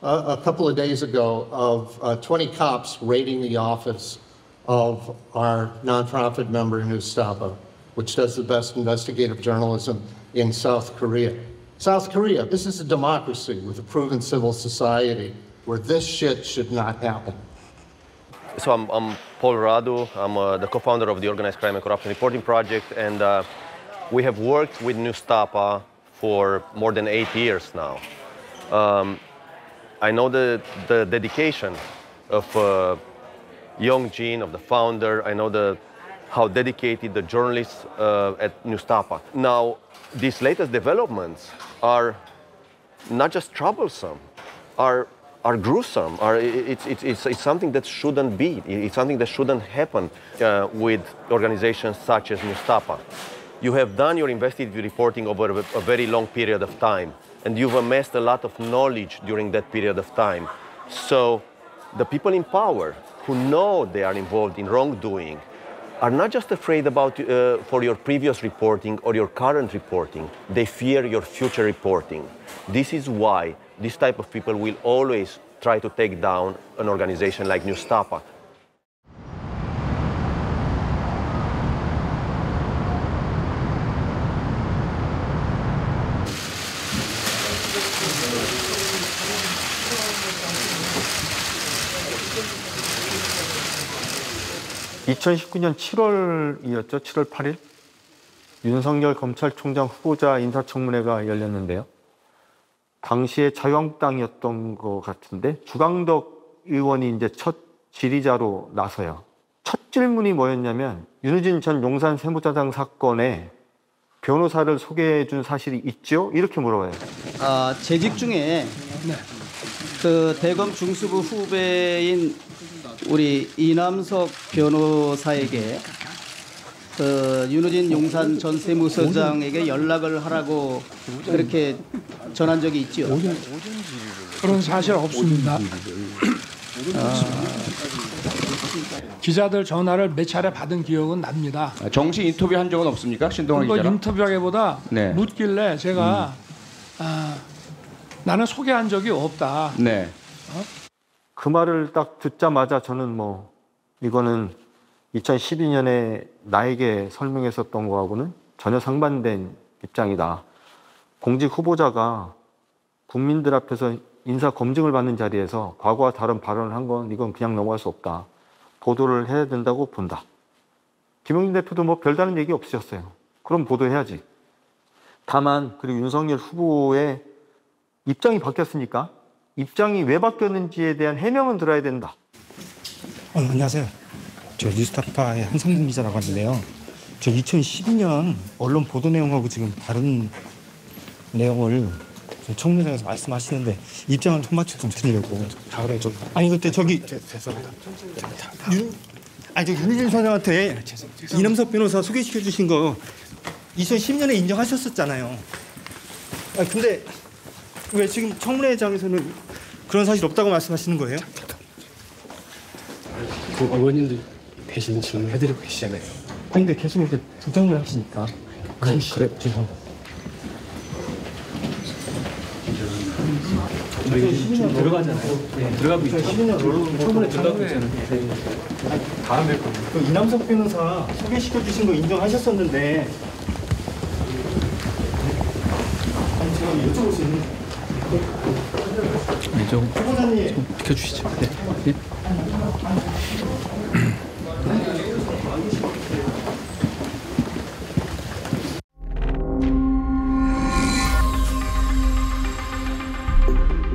a couple of days ago of 20 cops raiding the office of our nonprofit member Newstapa, which does the best investigative journalism in South Korea. South Korea, this is a democracy with a proven civil society where this shit should not happen. So I'm Paul Radu. I'm the co-founder of the Organized Crime and Corruption Reporting Project, and we have worked with Newstapa for more than 8 years now. I know the dedication of Young Jin, of the founder. I know how dedicated the journalists at Newstapa. Now, these latest developments are not just troublesome, are gruesome. It's something that shouldn't be. It's something that shouldn't happen with organizations such as Newstapa. You have done your investigative reporting over a very long period of time, and you've amassed a lot of knowledge during that period of time. So the people in power who know they are involved in wrongdoing are not just afraid about for your previous reporting or your current reporting. They fear your future reporting. This is why this type of people will always try to take down an organization like Newstapa. (2019년 7월이었죠. 7월 8일 윤석열 검찰총장 후보자 인사청문회가 열렸는데요. 당시에 자유한국당이었던 것 같은데 주강덕 의원이 이제 첫 질의자로 나서요. 첫 질문이 뭐였냐면 윤우진 전 용산 세무자장 사건에 변호사를 소개해 준 사실이 있죠? 이렇게 물어봐요. 재직 중에 그 대검 중수부 후배인 우리 이남석 변호사에게 그 윤우진 용산 전 세무서장에게 연락을 하라고 그렇게 전한 적이 있죠. 그런 사실 없습니다. 기자들 전화를 몇 차례 받은 기억은 납니다. 정식 인터뷰 한 적은 없습니까? 신동환 기자랑? 인터뷰하기보다 네. 묻길래 제가 나는 소개한 적이 없다. 네. 그 말을 딱 듣자마자 저는 이거는 2012년에 나에게 설명했었던 거하고는 전혀 상반된 입장이다. 공직 후보자가 국민들 앞에서 인사 검증을 받는 자리에서 과거와 다른 발언을 한 건 이건 그냥 넘어갈 수 없다. 보도를 해야 된다고 본다. 김용진 대표도 별다른 얘기 없으셨어요. 그럼 보도해야지. 다만 그리고 윤석열 후보의 입장이 바뀌었으니까 입장이 왜 바뀌었는지에 대한 해명은 들어야 된다. 안녕하세요. 저 뉴스타파의 한상준 기자라고 하는데요. 저 2012년 언론 보도 내용하고 지금 다른 내용을 청문회장에서 말씀하시는데 입장을 한마디 좀 드리려고. 아니 그때 죄송합니다. 윤희진 사장한테 이남석 변호사 소개시켜 주신 거 2010년에 인정하셨었잖아요. 근데 왜 지금 청문회장에서는 그런 사실 없다고 말씀하시는 거예요? 그 의원님들 대신 질문해드리고 계시잖아요. 아니 근데 계속 이렇게 부정을 하시니까. 그래 죄송합니다. 2012년 들어가잖아요. 네, 들어가고 있죠. 2012년 청문회 들어가고 있잖아요. 다음에 그 이남석 변호사 소개시켜 주신 거 인정하셨었는데 아니 제가 여쭤볼 수 있는 좀 비켜주시죠. 네.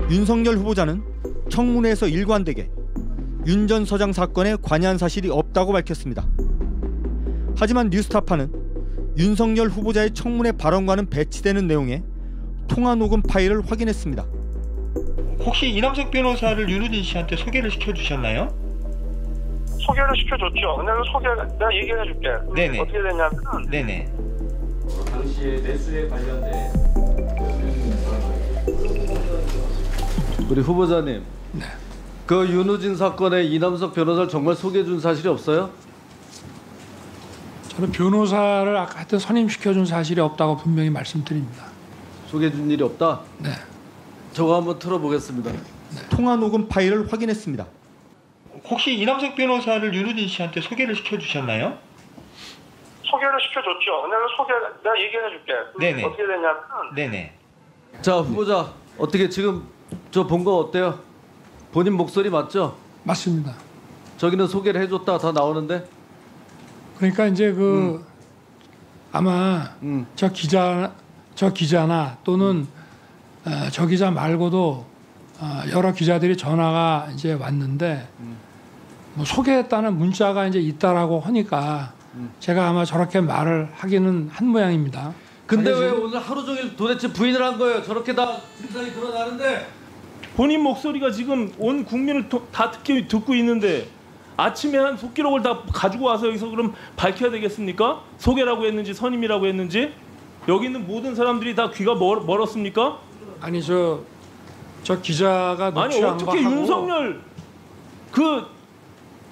윤석열 후보자는 청문회에서 일관되게 윤 전 서장 사건에 관여한 사실이 없다고 밝혔습니다. 하지만 뉴스타파는 윤석열 후보자의 청문회 발언과는 배치되는 내용의 통화 녹음 파일을 확인했습니다. 혹시 이남석 변호사를 윤우진 씨한테 소개를 시켜주셨나요? 소개를 시켜줬죠. 근데 내가 얘기를 해줄게. 네네. 어떻게 됐냐면 네네. 당시에 내수에 관련된 우리 후보자님, 그 윤우진 사건에 이남석 변호사를 정말 소개해준 사실이 없어요? 저는 변호사를 하여튼 선임시켜준 사실이 없다고 분명히 말씀드립니다. 소개해준 일이 없다? 네. 저거 한번 틀어보겠습니다. 통화 녹음 파일을 확인했습니다. 혹시 이남석 변호사를 윤우진 씨한테 소개를 시켜주셨나요? 소개를 시켜줬죠. 내가 얘기해줄게. 네네. 어떻게 됐냐면 네네. 자, 후보자 어떻게 지금 저 본 거 어때요? 본인 목소리 맞죠? 맞습니다. 저기는 소개를 해줬다 다 나오는데. 그러니까 이제 아마 저 기자나 또는 저 기자 말고도 여러 기자들이 전화가 이제 왔는데 뭐 소개했다는 문자가 이제 있다라고 하니까 제가 아마 저렇게 말을 하기는 한 모양입니다. 근데 왜 오늘 하루 종일 도대체 부인을 한 거예요? 저렇게 다 진상이 드러나는데. 본인 목소리가 지금 온 국민을 다 듣고 있는데 아침에 한 속기록을 다 가지고 와서 여기서 그럼 밝혀야 되겠습니까? 소개라고 했는지 선임이라고 했는지 여기 있는 모든 사람들이 다 귀가 멀었습니까? 아니 저 기자가 아니 어떻게 윤석열 그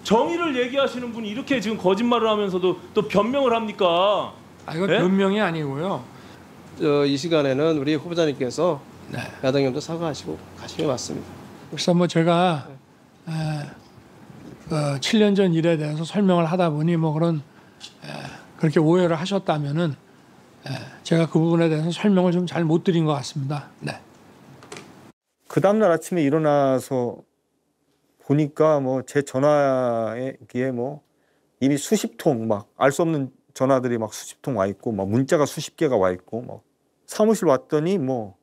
정의를 얘기하시는 분이 이렇게 지금 거짓말을 하면서도 또 변명을 합니까? 이거 변명이 아니고요. 이 시간에는 우리 후보자님께서 야당님도 사과하시고 가시면 맞습니다. 그래서 뭐 제가 7년 전 일에 대해서 설명을 하다 보니 뭐 그렇게 오해를 하셨다면은 제가 그 부분에 대해서 설명을 좀 잘 못 드린 것 같습니다. 네. 그 다음날 아침에 일어나서 보니까 뭐 제 전화기에 뭐 이미 수십 통 막 알 수 없는 전화들이 막 수십 통 와 있고 막 문자가 수십 개가 와 있고 막 사무실 왔더니 뭐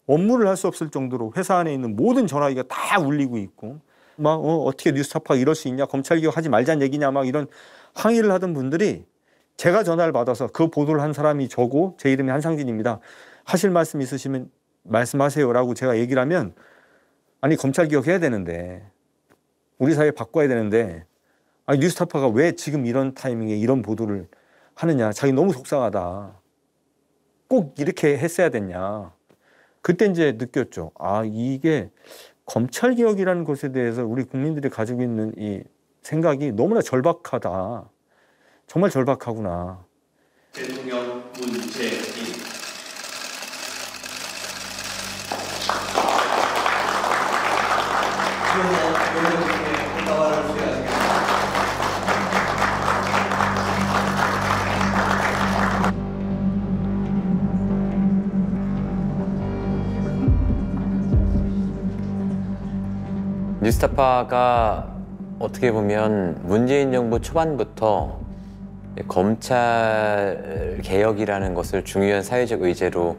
업무를 할 수 없을 정도로 회사 안에 있는 모든 전화기가 다 울리고 있고 막 어떻게 뉴스타파가 이럴 수 있냐, 검찰개혁 하지 말자는 얘기냐 막 이런 항의를 하던 분들이 제가 전화를 받아서 그 보도를 한 사람이 저고 제 이름이 한상진입니다. 하실 말씀 있으시면 말씀하세요라고 제가 얘기를 하면 아니 검찰개혁 해야 되는데 우리 사회 바꿔야 되는데 아니 뉴스타파가 왜 지금 이런 타이밍에 이런 보도를 하느냐, 자기 너무 속상하다, 꼭 이렇게 했어야 됐냐. 그때 이제 느꼈죠. 아, 이게 검찰개혁이라는 것에 대해서 우리 국민들이 가지고 있는 이 생각이 너무나 절박하다. 정말 절박하구나. 대통령 문재인. 뉴스타파가 어떻게 보면 문재인 정부 초반부터 검찰 개혁이라는 것을 중요한 사회적 의제로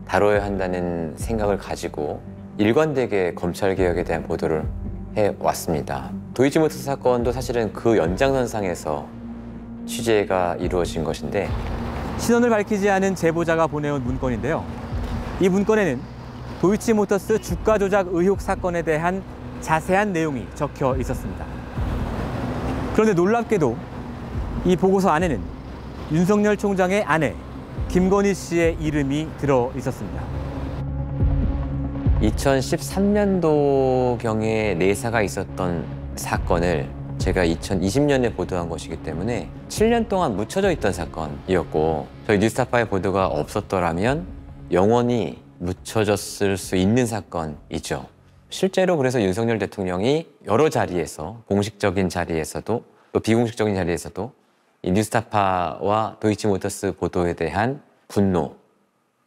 다뤄야 한다는 생각을 가지고 일관되게 검찰 개혁에 대한 보도를 해왔습니다. 도이치모터스 사건도 사실은 그 연장선상에서 취재가 이루어진 것인데 신원을 밝히지 않은 제보자가 보내온 문건인데요. 이 문건에는 도이치모터스 주가 조작 의혹 사건에 대한 자세한 내용이 적혀 있었습니다. 그런데 놀랍게도 이 보고서 안에는 윤석열 총장의 아내 김건희 씨의 이름이 들어 있었습니다. 2013년도경에 내사가 있었던 사건을 제가 2020년에 보도한 것이기 때문에 7년 동안 묻혀져 있던 사건이었고 저희 뉴스타파의 보도가 없었더라면 영원히 묻혀졌을 수 있는 사건이죠. 실제로 그래서 윤석열 대통령이 여러 자리에서 공식적인 자리에서도 또 비공식적인 자리에서도 이 뉴스타파와 도이치모터스 보도에 대한 분노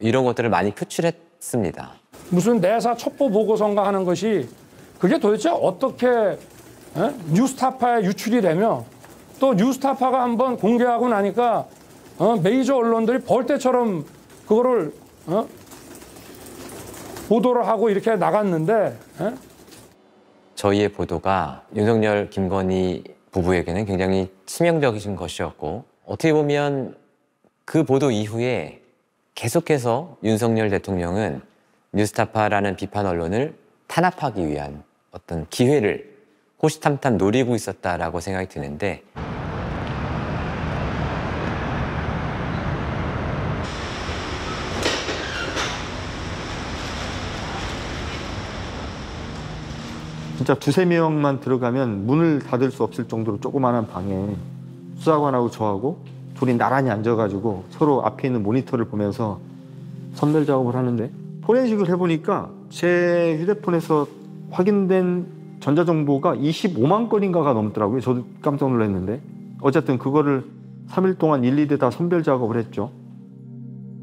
이런 것들을 많이 표출했습니다. 무슨 내사 첩보 보고서인가 하는 것이 그게 도대체 어떻게 뉴스타파에 유출이 되며 또 뉴스타파가 한번 공개하고 나니까 메이저 언론들이 벌떼처럼 그거를 보도를 하고 이렇게 나갔는데 저희의 보도가 윤석열, 김건희 부부에게는 굉장히 치명적인 것이었고 어떻게 보면 그 보도 이후에 계속해서 윤석열 대통령은 뉴스타파라는 비판 언론을 탄압하기 위한 어떤 기회를 호시탐탐 노리고 있었다라고 생각이 드는데 진짜 두세 명만 들어가면 문을 닫을 수 없을 정도로 조그마한 방에 수사관하고 저하고 둘이 나란히 앉아가지고 서로 앞에 있는 모니터를 보면서 선별 작업을 하는데 포렌식을 해보니까 제 휴대폰에서 확인된 전자정보가 25만 건인가가 넘더라고요. 저도 깜짝 놀랐는데. 어쨌든 그거를 3일 동안 일일이 다 선별 작업을 했죠.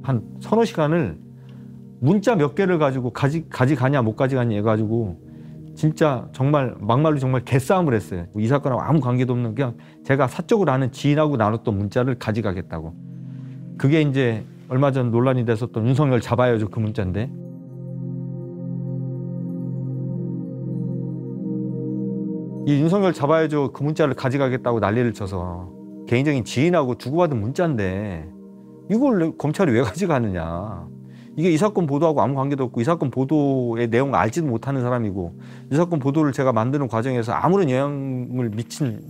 한 서너 시간을 문자 몇 개를 가지고 가져가냐 못 가져가냐 해가지고 진짜 정말 막말로 정말 개싸움을 했어요. 이 사건하고 아무 관계도 없는 그냥 제가 사적으로 아는 지인하고 나눴던 문자를 가져가겠다고. 그게 이제 얼마 전 논란이 됐었던 윤석열 잡아야죠 그 문자인데. 이 윤석열 잡아야죠 그 문자를 가져가겠다고 난리를 쳐서 개인적인 지인하고 주고받은 문자인데 이걸 검찰이 왜 가져가느냐. 이게 이 사건 보도하고 아무 관계도 없고 이 사건 보도의 내용을 알지도 못하는 사람이고 이 사건 보도를 제가 만드는 과정에서 아무런 영향을 미친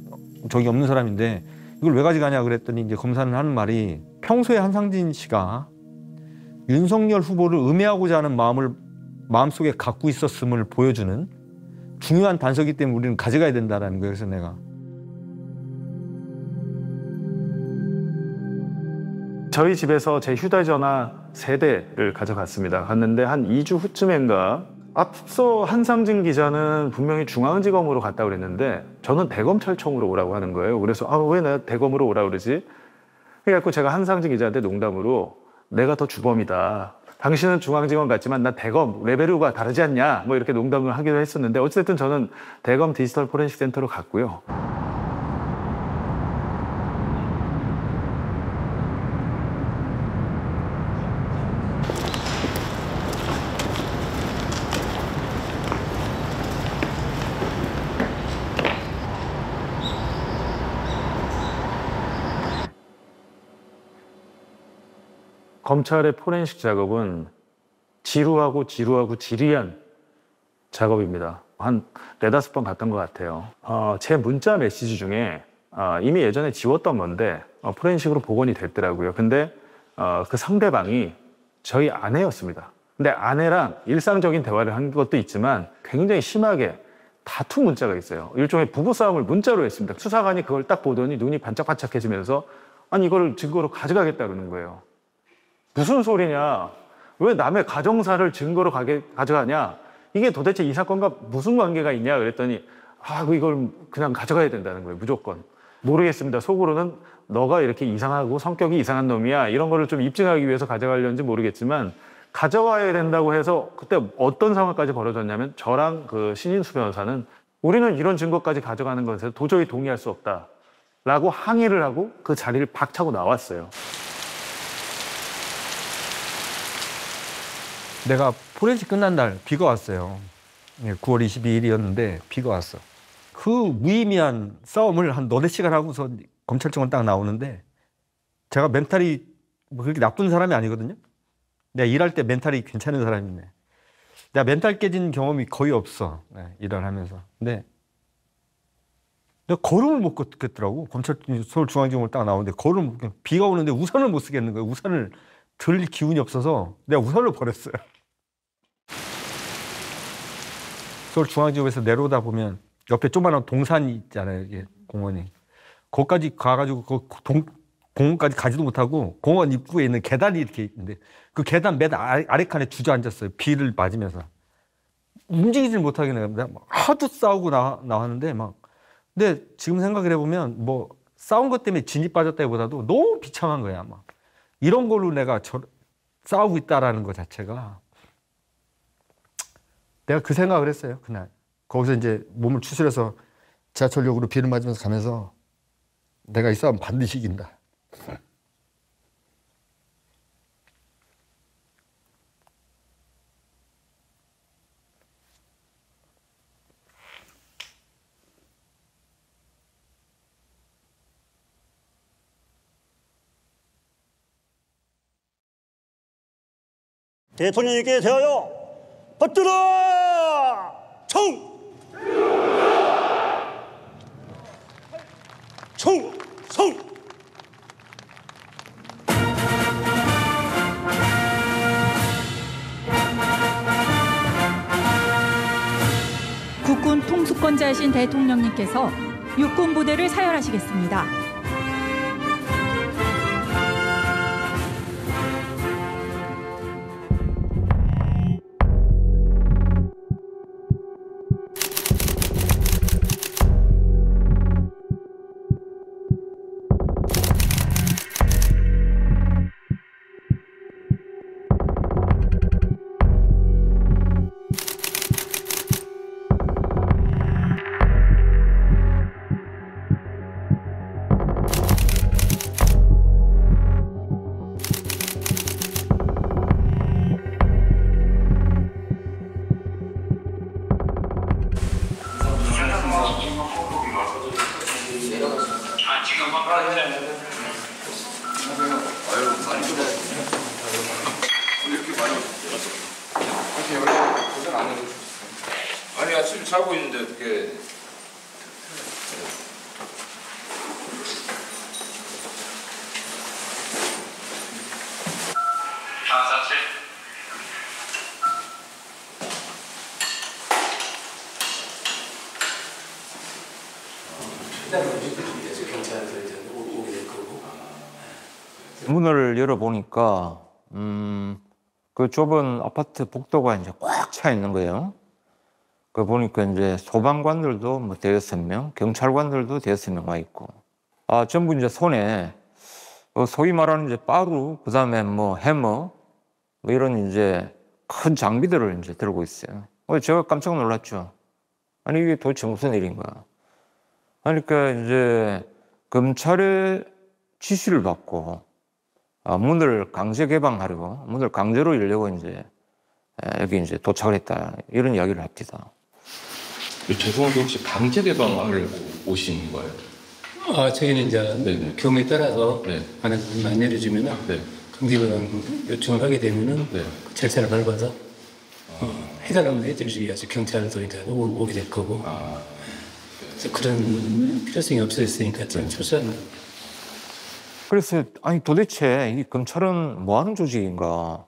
적이 없는 사람인데 이걸 왜 가져가냐 그랬더니 이제 검사는 하는 말이 평소에 한상진 씨가 윤석열 후보를 음해하고자 하는 마음을 마음속에 갖고 있었음을 보여주는 중요한 단서이기 때문에 우리는 가져가야 된다는 거예요. 그래서 내가 저희 집에서 제 휴대전화 3대를 가져갔습니다. 갔는데 한 2주 후쯤인가 앞서 한상진 기자는 분명히 중앙지검으로 갔다고 그랬는데 저는 대검찰청으로 오라고 하는 거예요. 그래서 왜 내가 대검으로 오라고 그러지? 그래갖고 제가 한상진 기자한테 농담으로 내가 더 주범이다. 당신은 중앙지검 갔지만 난 대검 레벨이 다르지 않냐 뭐 이렇게 농담을 하기도 했었는데 어쨌든 저는 대검 디지털 포렌식 센터로 갔고요. 검찰의 포렌식 작업은 지루하고 지리한 작업입니다. 한 4-5번 봤던 것 같아요. 제 문자 메시지 중에 이미 예전에 지웠던 건데 포렌식으로 복원이 됐더라고요. 근데 그 상대방이 저희 아내였습니다. 근데 아내랑 일상적인 대화를 한 것도 있지만 굉장히 심하게 다툰 문자가 있어요. 일종의 부부싸움을 문자로 했습니다. 수사관이 그걸 딱 보더니 눈이 반짝반짝해지면서 아니 이걸 증거로 가져가겠다 그러는 거예요. 무슨 소리냐? 왜 남의 가정사를 증거로 가져가냐? 이게 도대체 이 사건과 무슨 관계가 있냐? 그랬더니 이걸 그냥 가져가야 된다는 거예요. 무조건. 모르겠습니다. 속으로는 너가 이렇게 이상하고 성격이 이상한 놈이야. 이런 거를 좀 입증하기 위해서 가져가려는지 모르겠지만 가져와야 된다고 해서 그때 어떤 상황까지 벌어졌냐면 저랑 그 신인수 변호사는 우리는 이런 증거까지 가져가는 것에 도저히 동의할 수 없다라고 항의를 하고 그 자리를 박차고 나왔어요. 내가 포렌식 끝난 날 비가 왔어요. 9월 22일이었는데 비가 왔어. 그 무의미한 싸움을 한 너댓 시간 하고서 검찰청을 딱 나오는데 제가 멘탈이 뭐 그렇게 나쁜 사람이 아니거든요. 내가 일할 때 멘탈이 괜찮은 사람인데 내가 멘탈 깨진 경험이 거의 없어. 일을 하면서. 근데 내가 걸음을 못 걷겠더라고. 검찰 서울중앙지검을 딱 나오는데 걸음을 못 걷겠. 비가 오는데 우산을 못 쓰겠는 거예요. 우산을 들 기운이 없어서 내가 우산을 버렸어요. 서울중앙지검에서 내려오다 보면 옆에 조그마한 동산이 있잖아요. 이게 공원이. 거기까지 가가지고 공원까지 가지도 못하고 공원 입구에 있는 계단이 이렇게 있는데 그 계단 맨 아래 칸에 주저앉았어요. 비를 맞으면서. 움직이질 못하게 내가 하도 싸우고 나왔는데 막. 근데 지금 생각을 해보면 뭐 싸운 것 때문에 진이 빠졌다기보다도 너무 비참한 거야. 막. 이런 걸로 내가 싸우고 있다라는 것 자체가 내가 그 생각을 했어요. 그날. 거기서 이제 몸을 추스려서 지하철역으로 비를 맞으면서 가면서 내가 이 싸움 반드시 이긴다. 대통령님께 대하여 받들어 충성. 국군 통수권자이신 대통령님께서 육군 부대를 사열하시겠습니다. 아니 아침 자고 있는데 어떻게 문을 열어보니까 그 좁은 아파트 복도가 이제 꽉 차 있는 거예요. 그 보니까 이제 소방관들도 뭐 대여섯 명, 경찰관들도 대여섯 명 와 있고, 전부 이제 손에 소위 말하는 이제 빠루, 그 다음에 뭐 해머, 뭐 이런 이제 큰 장비들을 이제 들고 있어요. 제가 깜짝 놀랐죠. 아니 이게 도대체 무슨 일인가? 그러니까 이제 검찰의 지시를 받고 문을 강제 개방하려고, 문을 강제로 열려고 이제 여기 이제 도착을 했다, 이런 이야기를 합니다. 죄송한데 혹시 강제 개방을 오신 거예요? 저희는 이제 경우에 따라서 만약 안 내려주면은 강제 개방 요청을 하게 되면은 그 절차를 밟아서 해달라면 해주기 위해서 경찰도 이제 오게 될 거고. 그래서 그런 필요성이 없어졌으니까 좀 철저한. 그래서 아니 도대체 이 검찰은 뭐 하는 조직인가?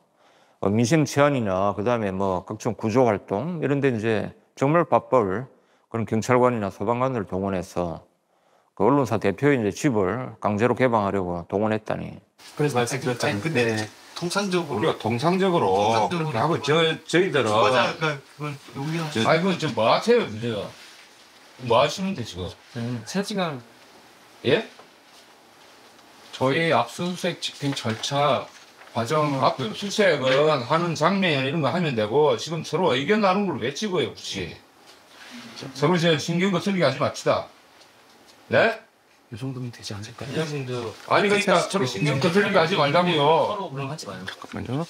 민생 제한이나 그다음에 뭐 각종 구조 활동 이런 데 이제 정말 바쁠 그런 경찰관이나 소방관들을 동원해서 그 언론사 대표의 이제 집을 강제로 개방하려고 동원했다니. 그래서 말씀드렸잖아요. 근데 통상적으로 우리가 통상적으로 하고 저희들은 아이고 좀 뭐 하세요, 그죠? 뭐 하시는데 지금? 3시간. 예? 저희 압수수색 집행 절차 과정 압수수색은 하는 장면 이런 거 하면 되고 지금 서로 의견 나누는 걸 왜 찍어요, 혹시? 서로 이제 신경 거슬리게 하지 맙시다. 네? 이 정도면 되지 않을까요? 아니 그러니까 서로 신경 거슬리게 하지 말자고요. 서로 그럼 하지 마요. 잠깐만요.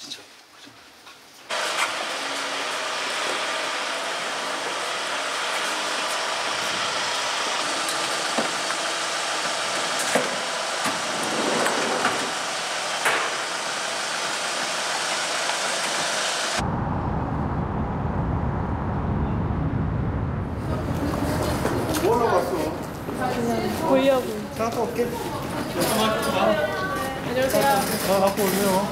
보려고. 잠깐 올게. 안녕하세요. 갖고 오세요.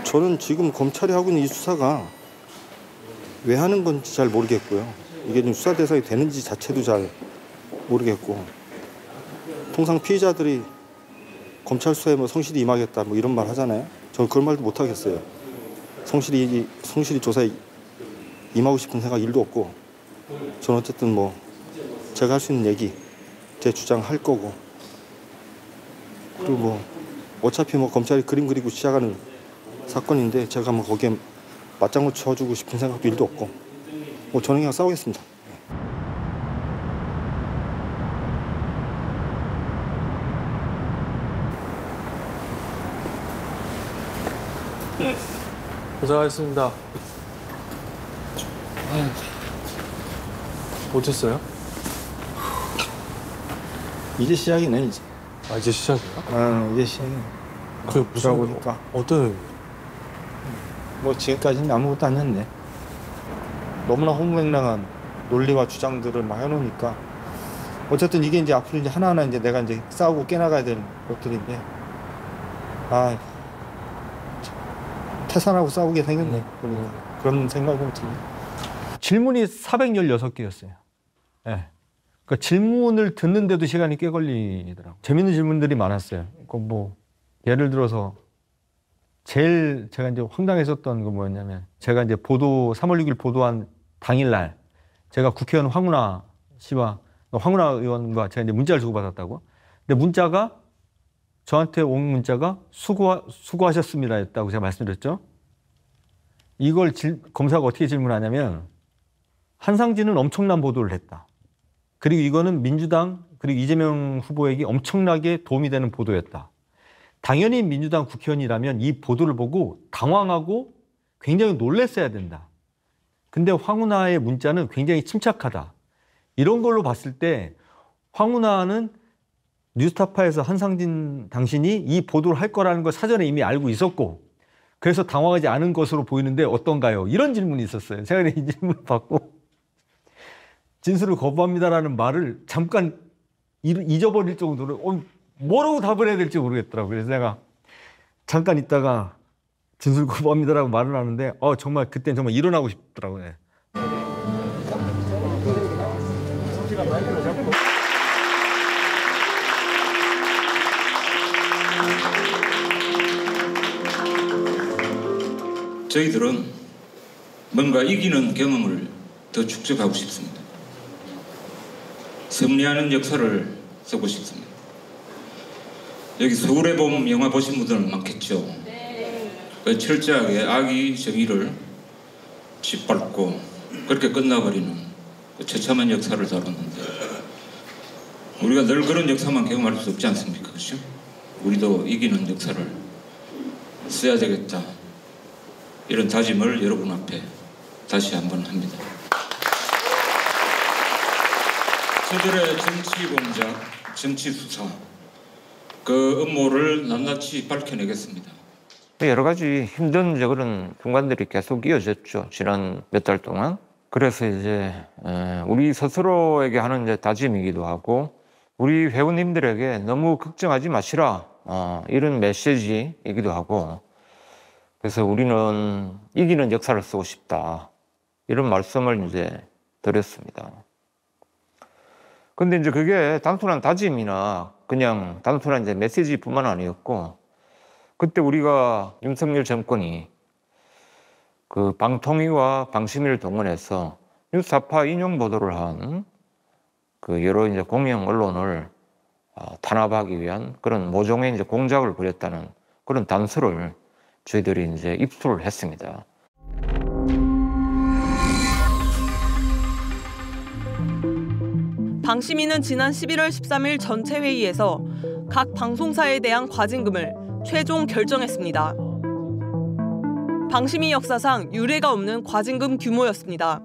저는 지금 검찰이 하고 있는 이 수사가 왜 하는 건지 잘 모르겠고요. 이게 좀 수사 대상이 되는지 자체도 잘 모르겠고, 통상 피의자들이 검찰 수사에 뭐 성실히 임하겠다 뭐 이런 말 하잖아요. 저는 그런 말도 못 하겠어요. 성실히 조사에 임하고 싶은 생각 1도 없고, 저는 어쨌든 뭐 제가 할 수 있는 얘기, 제 주장 할 거고, 그리고 뭐 어차피 뭐 검찰이 그림 그리고 시작하는 사건인데 제가 뭐 거기에 맞장구 쳐주고 싶은 생각도 1도 없고, 뭐 저는 그냥 싸우겠습니다. 고생하셨습니다. 어땠어요? 이제 시작이네 이제. 이제 시작이야? 이제 시작이네. 그게 무슨 보니까 어떤? 뭐 지금까지는 아무것도 안 했네. 너무나 허무맹랑한 논리와 주장들을 막 해놓으니까 어쨌든 이게 이제 앞으로 이제 하나하나 이제 내가 이제 싸우고 깨나가야 될 것들인데, 태산하고 싸우게 생겼네. 그런 생각은 듭니다. 질문이 416개였어요. 네. 그러니까 질문을 듣는데도 시간이 꽤 걸리더라고요. 재밌는 질문들이 많았어요. 뭐 예를 들어서 제일 제가 이제 황당했었던 거 뭐였냐면, 제가 이제 3월 6일 보도한 당일날 제가 국회의원 황운하 씨와 황운하 의원과 제가 이제 문자를 주고받았다고. 근데 문자가 저한테 온 문자가 수고하셨습니다 였다고 제가 말씀드렸죠. 이걸 검사가 어떻게 질문하냐면, 한상진은 엄청난 보도를 했다. 그리고 이거는 민주당 그리고 이재명 후보에게 엄청나게 도움이 되는 보도였다. 당연히 민주당 국회의원이라면 이 보도를 보고 당황하고 굉장히 놀랐어야 된다. 근데 황운하의 문자는 굉장히 침착하다. 이런 걸로 봤을 때 황운하는 뉴스타파에서 한상진 당신이 이 보도를 할 거라는 걸 사전에 이미 알고 있었고 그래서 당황하지 않은 것으로 보이는데 어떤가요? 이런 질문이 있었어요. 제가 이 질문을 받고 진술을 거부합니다라는 말을 잠깐 잊어버릴 정도로 뭐라고 답을 해야 될지 모르겠더라고요. 그래서 내가 잠깐 있다가 진술 거부합니다라고 말을 하는데 정말 그때는 정말 일어나고 싶더라고요. 저희들은 뭔가 이기는 경험을 더 축적하고 싶습니다. 승리하는 역사를 쓰고 싶습니다. 여기 서울의 봄 영화 보신 분들은 많겠죠. 그 철저하게 악이 정의를 짓밟고 그렇게 끝나버리는 그 처참한 역사를 다뤘는데 우리가 늘 그런 역사만 경험할 수 없지 않습니까? 그렇죠? 우리도 이기는 역사를 써야 되겠다. 이런 다짐을 여러분 앞에 다시 한번 합니다. 저들의 정치 공작, 정치 수사, 그 음모를 낱낱이 밝혀내겠습니다. 여러 가지 힘든 그런 순간들이 계속 이어졌죠. 지난 몇 달 동안. 그래서 이제 우리 스스로에게 하는 이제 다짐이기도 하고 우리 회원님들에게 너무 걱정하지 마시라 이런 메시지이기도 하고 그래서 우리는 이기는 역사를 쓰고 싶다 이런 말씀을 이제 드렸습니다. 근데 이제 그게 단순한 다짐이나 그냥 단순한 이제 메시지뿐만 아니었고 그때 우리가 윤석열 정권이 그 방통위와 방심위를 동원해서 뉴스타파 인용 보도를 한 그 여러 이제 공영 언론을 탄압하기 위한 그런 모종의 이제 공작을 벌였다는 그런 단서를 저희들이 이제 입수를 했습니다. 방심위는 지난 11월 13일 전체 회의에서 각 방송사에 대한 과징금을 최종 결정했습니다. 방심위 역사상 유례가 없는 과징금 규모였습니다.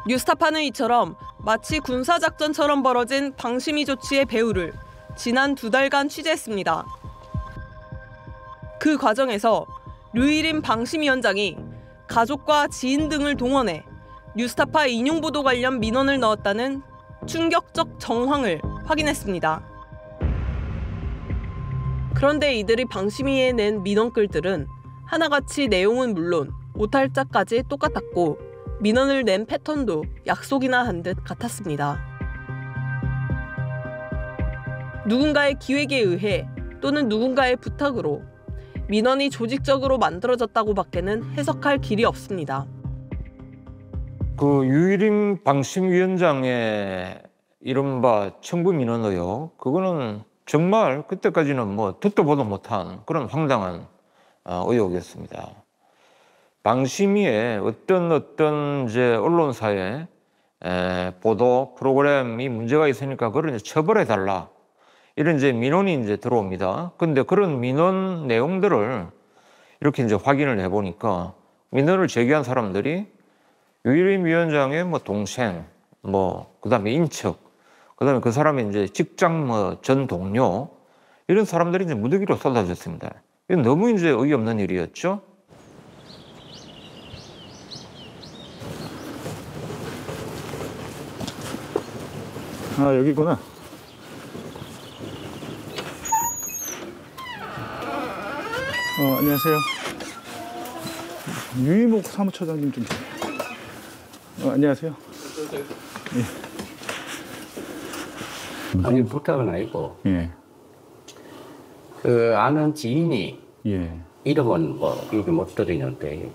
뉴스타파는 이처럼 마치 군사작전처럼 벌어진 방심위 조치의 배후를 지난 2달간 취재했습니다. 그 과정에서 류일임 방심위원장이 가족과 지인 등을 동원해 뉴스타파 인용보도 관련 민원을 넣었다는 충격적 정황을 확인했습니다. 그런데 이들이 방심위에 낸 민원글들은 하나같이 내용은 물론 오탈자까지 똑같았고 민원을 낸 패턴도 약속이나 한 듯 같았습니다. 누군가의 기획에 의해 또는 누군가의 부탁으로 민원이 조직적으로 만들어졌다고 밖에는 해석할 길이 없습니다. 그 유일임 방심위원장의 이른바 청부 민원 의혹 그거는 정말 그때까지는 뭐 듣도 보도 못한 그런 황당한 의혹이었습니다. 방심위에 어떤 이제 언론사의 보도 프로그램이 문제가 있으니까 그걸 이제 처벌해 달라 이런 이제 민원이 이제 들어옵니다. 근데 그런 민원 내용들을 이렇게 이제 확인을 해보니까 민원을 제기한 사람들이 유일임 위원장의 뭐 동생, 그다음에 인척, 그다음에 그 사람의 이제 직장 전 동료 이런 사람들이 이제 무더기로 쏟아졌습니다. 이건 너무 이제 어이없는 일이었죠. 아, 여기구나. 안녕하세요. 유이목 사무처장님 좀. 안녕하세요. 예. 아니 부탁은 아니고. 예. 그 아는 지인이. 예. 이름은 여기 못 드리는데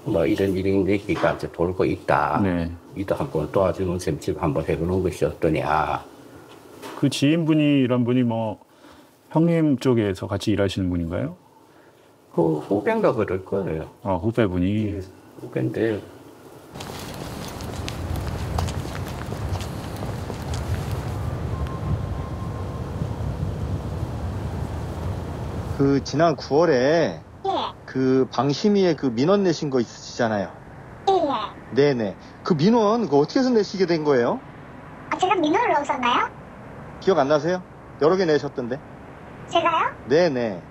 이런 얘기가 이제 돌고 있다. 네. 이도 한번 도와주는 셈집 한번 해보는 것이 어떠냐. 그 지인분이란 분이 형님 쪽에서 같이 일하시는 분인가요? 그 후배인가 그럴 거예요. 후배분이. 후배인데. 그 지난 9월에 그 방심위에 그 민원 내신 거 있으시잖아요. 예. 네네. 그 민원 그거 어떻게 해서 내시게 된 거예요? 제가 민원을 넣었었나요? 기억 안 나세요? 여러 개 내셨던데. 제가요? 네네.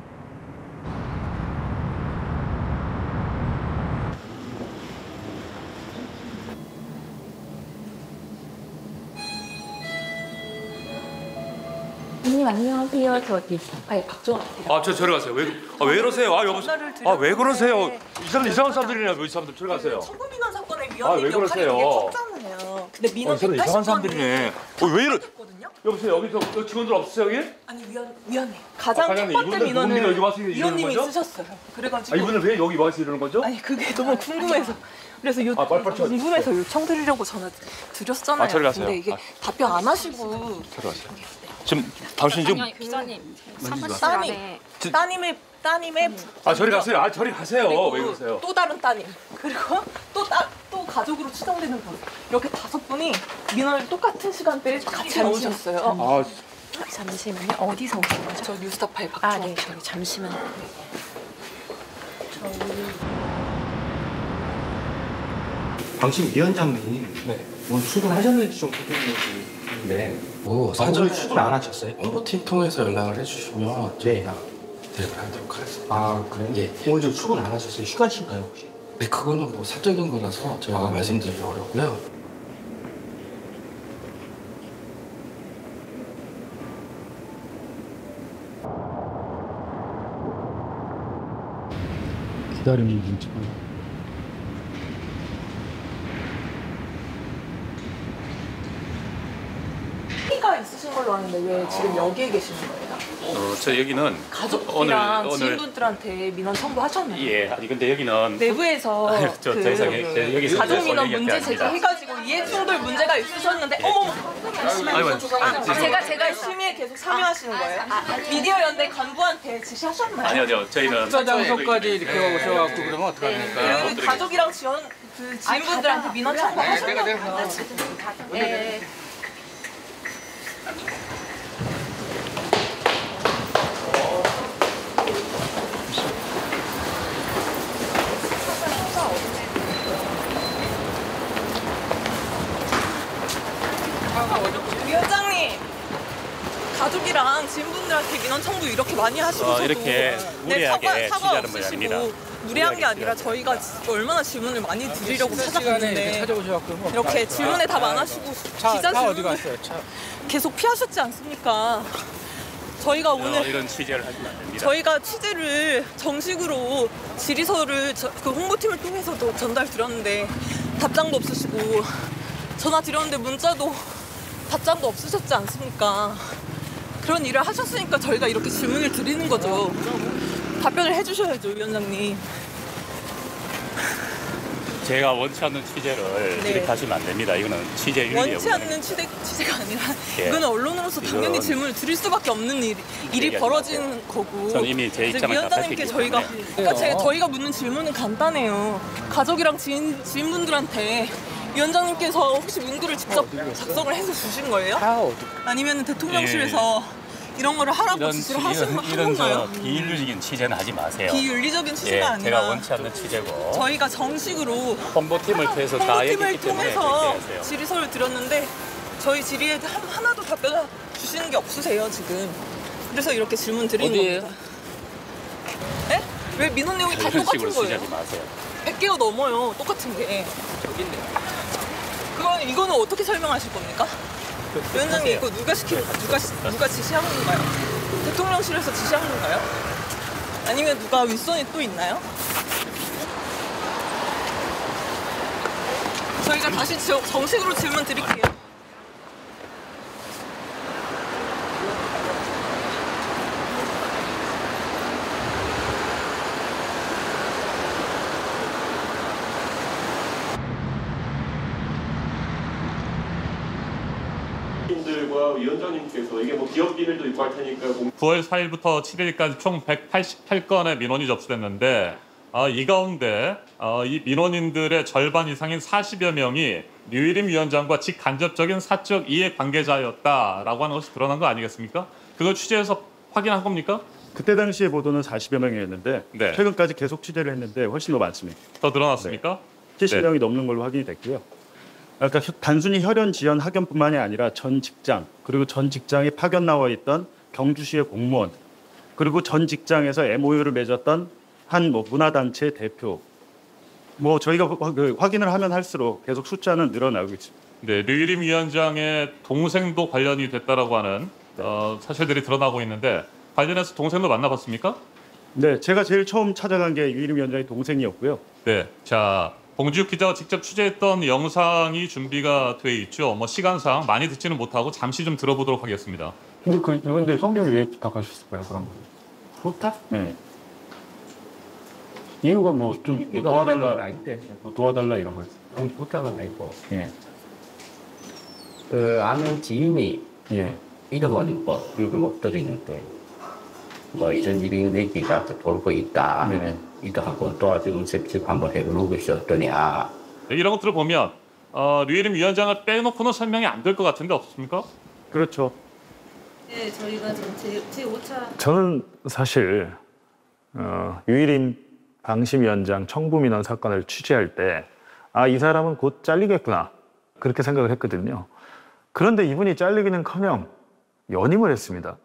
선생님 안녕하세요. 저 뉴스타파의 박종아입니다. 아, 저 들어가세요. 왜 그러세요? 아, 여보세요. 아, 왜 그러세요? 이상한 사람들이냐, 이 사람들 들어가세요. 청구민원 사건의 아, 위원님 왜 역할이 그러세요? 되게 컸잖아요. 근데 민원 이 사람 이상한 180건이 사람들이네. 왜 이러? 여보세요. 여기 저 직원들 없으세요, 여기? 아니 위원님 가장 첫 과장님, 번째 이분들 민원을 누군데 여기 와서 이러는 위원님이 거죠? 쓰셨어요. 그래가지고 이분은 왜 여기 와서 이러는 거죠? 아니 그게 너무 궁금해서 그래서 빨리 쳐. 궁금해서 요청드리려고 전화 드렸잖아요. 저리 가세요. 근데 이게 답변 안 하시고 들어가세요. 지금 당신 지금 기자님 따님의 아, 저리 가세요. 아, 저리 가세요. 그리고 왜 그러세요? 또 다른 따님 그리고 또 가족으로 추정되는 분 이렇게 5분이 민원을 똑같은 시간대에 같이 넣으셨어요. 아, 잠시만요. 어디서 오신 거죠? 저 뉴스타파의 박종아. 네, 저기 잠시만요. 방심위원장님 오늘 출근하셨는지 좀 궁금해서. 사전에 출근 안 하셨어요? 홍보팀 통해서 연락을 해주시면 저희가 대응을 하도록 하겠습니다. 아 그래요? 예. 오늘 좀 출근 안 하셨어요? 휴가신가요 혹시? 네, 그거는 뭐 사적인 거라서 저희가 말씀드리기 어렵고요. 기다리는 중이지만 가 있으신 걸로 아는데 왜 지금 여기에 계시는 거예요? 저 여기는 가족이랑 지인분들한테 민원 청구하셨나요? 예, 아니 근데 여기는 내부에서 저 여기서 가족 민원 문제 제기해가지고 이해충돌 문제가 있으셨는데 어머 제가 심의에 계속 참여하시는 거예요? 미디어 연대 간부한테 지시하셨나요? 아니요, 저희는 국가장소까지 이렇게 오셔갖고 그러면 어떡합니까? 그 가족이랑 지인분들한테 민원 청구하셨나요? 네. 위원장님 가족이랑 지인분들한테 민원 청구 이렇게 많이 하시고서도 이렇게 무리하게 사과 취재하는 모양입니다. 없으시고 무리한 게 아니라 저희가 얼마나 질문을 많이 드리려고 찾아갔는데 이렇게 질문에 답 안 하시고 기자 질문 계속 피하셨지 않습니까? 저희가 오늘 이런 취재를 하시면 안 됩니다. 저희가 취재를 정식으로 질의서를 그 홍보팀을 통해서도 전달 드렸는데 답장도 없으시고 전화 드렸는데 문자도 답장도 없으셨지 않습니까? 그런 일을 하셨으니까 저희가 이렇게 질문을 드리는 거죠. 답변을 해주셔야죠, 위원장님. 제가 원치 않는 취재를 네. 이렇게 하시면 안 됩니다. 이거는 취재 윤리 원치 않는 취재가 아니라 예. 이거는 언론으로서 당연히 이건 질문을 드릴 수밖에 없는 일이 얘기하지 벌어지는 마세요. 거고. 저는 이미 제 입장을 다 위원장님께 밝혔기 저희가 때문에. 저희가 묻는 질문은 간단해요. 가족이랑 지인분들한테 위원장님께서 혹시 문구를 직접 작성을 해서 주신 거예요? 아니면 대통령실에서 이런 거를 하라고 지시를 하신 건가요? 비윤리적인 취재는 하지 마세요. 비윤리적인 취재가 아니라 제가 원치 않는 취재고 저희가 정식으로 홍보팀을 통해서 다 얘기했기 때문에 그렇게 통해서 하세요. 질의서를 드렸는데 저희 질의에 하나도 답변을 주시는 게 없으세요 지금. 그래서 이렇게 질문 드리는 어디예요? 겁니다. 네? 왜 민원 내용이 다 이런 똑같은 식으로 거예요? 취재하지 마세요. 100개가 넘어요 똑같은 게. 이거는 어떻게 설명하실 겁니까? 위원장님 이거 누가 지시한 건가요? 대통령실에서 지시한 건가요? 아니면 누가 윗선이 또 있나요? 저희가 다시 정식으로 질문 드릴게요. 들과 위원장님께서 이게 뭐 기업 비밀도 있고 할 테니까 9월 4일부터 7일까지 총 188건의 민원이 접수됐는데 이 가운데 이 민원인들의 절반 이상인 40여 명이 류일임 위원장과 직간접적인 사적 이해 관계자였다라고 하는 것이 드러난 거 아니겠습니까? 그걸 취재해서 확인한 겁니까? 그때 당시의 보도는 40여 명이었는데 네. 최근까지 계속 취재를 했는데 훨씬 더 많습니다. 더 늘어났습니까? 70명이 넘는 걸로 확인이 됐고요. 그러니까 단순히 혈연 지연 학연뿐만이 아니라 전 직장 그리고 전 직장에 파견 나와 있던 경주시의 공무원 그리고 전 직장에서 MOU를 맺었던 한 문화단체 대표 저희가 확인을 하면 할수록 계속 숫자는 늘어나고 있습니다. 네, 류일임 위원장의 동생도 관련이 됐다라고 하는 사실들이 드러나고 있는데 관련해서 동생도 만나봤습니까? 네, 제가 제일 처음 찾아간 게 류일임 위원장의 동생이었고요. 네, 자 봉지욱 기자가 직접 취재했던 영상이 준비가 돼 있죠. 시간상 많이 듣지는 못하고 잠시 좀 들어보도록 하겠습니다. 근데 성경을 왜 부탁하셨을까요? 그럼 부탁? 네. 이유가 좀 도와달라 아닌데 도와달라 이런 거였어요. 부탁은 아니고. 예. 아는 지인이 잃어버린 이걸 못 드리는데 이런 일이 내기가 돌고 있다. 네. 이거 하고 도와주는 셉집 한번 해보는 것이 어떠냐. 네, 이런 것들을 보면 류일임 위원장을 빼놓고는 설명이 안 될 것 같은데 없습니까? 그렇죠. 네, 저희가 지금 제5차. 저는 사실 류일임 방심위원장 청부민원 사건을 취재할 때 이 사람은 곧 잘리겠구나 그렇게 생각을 했거든요. 그런데 이분이 잘리기는커녕 연임을 했습니다.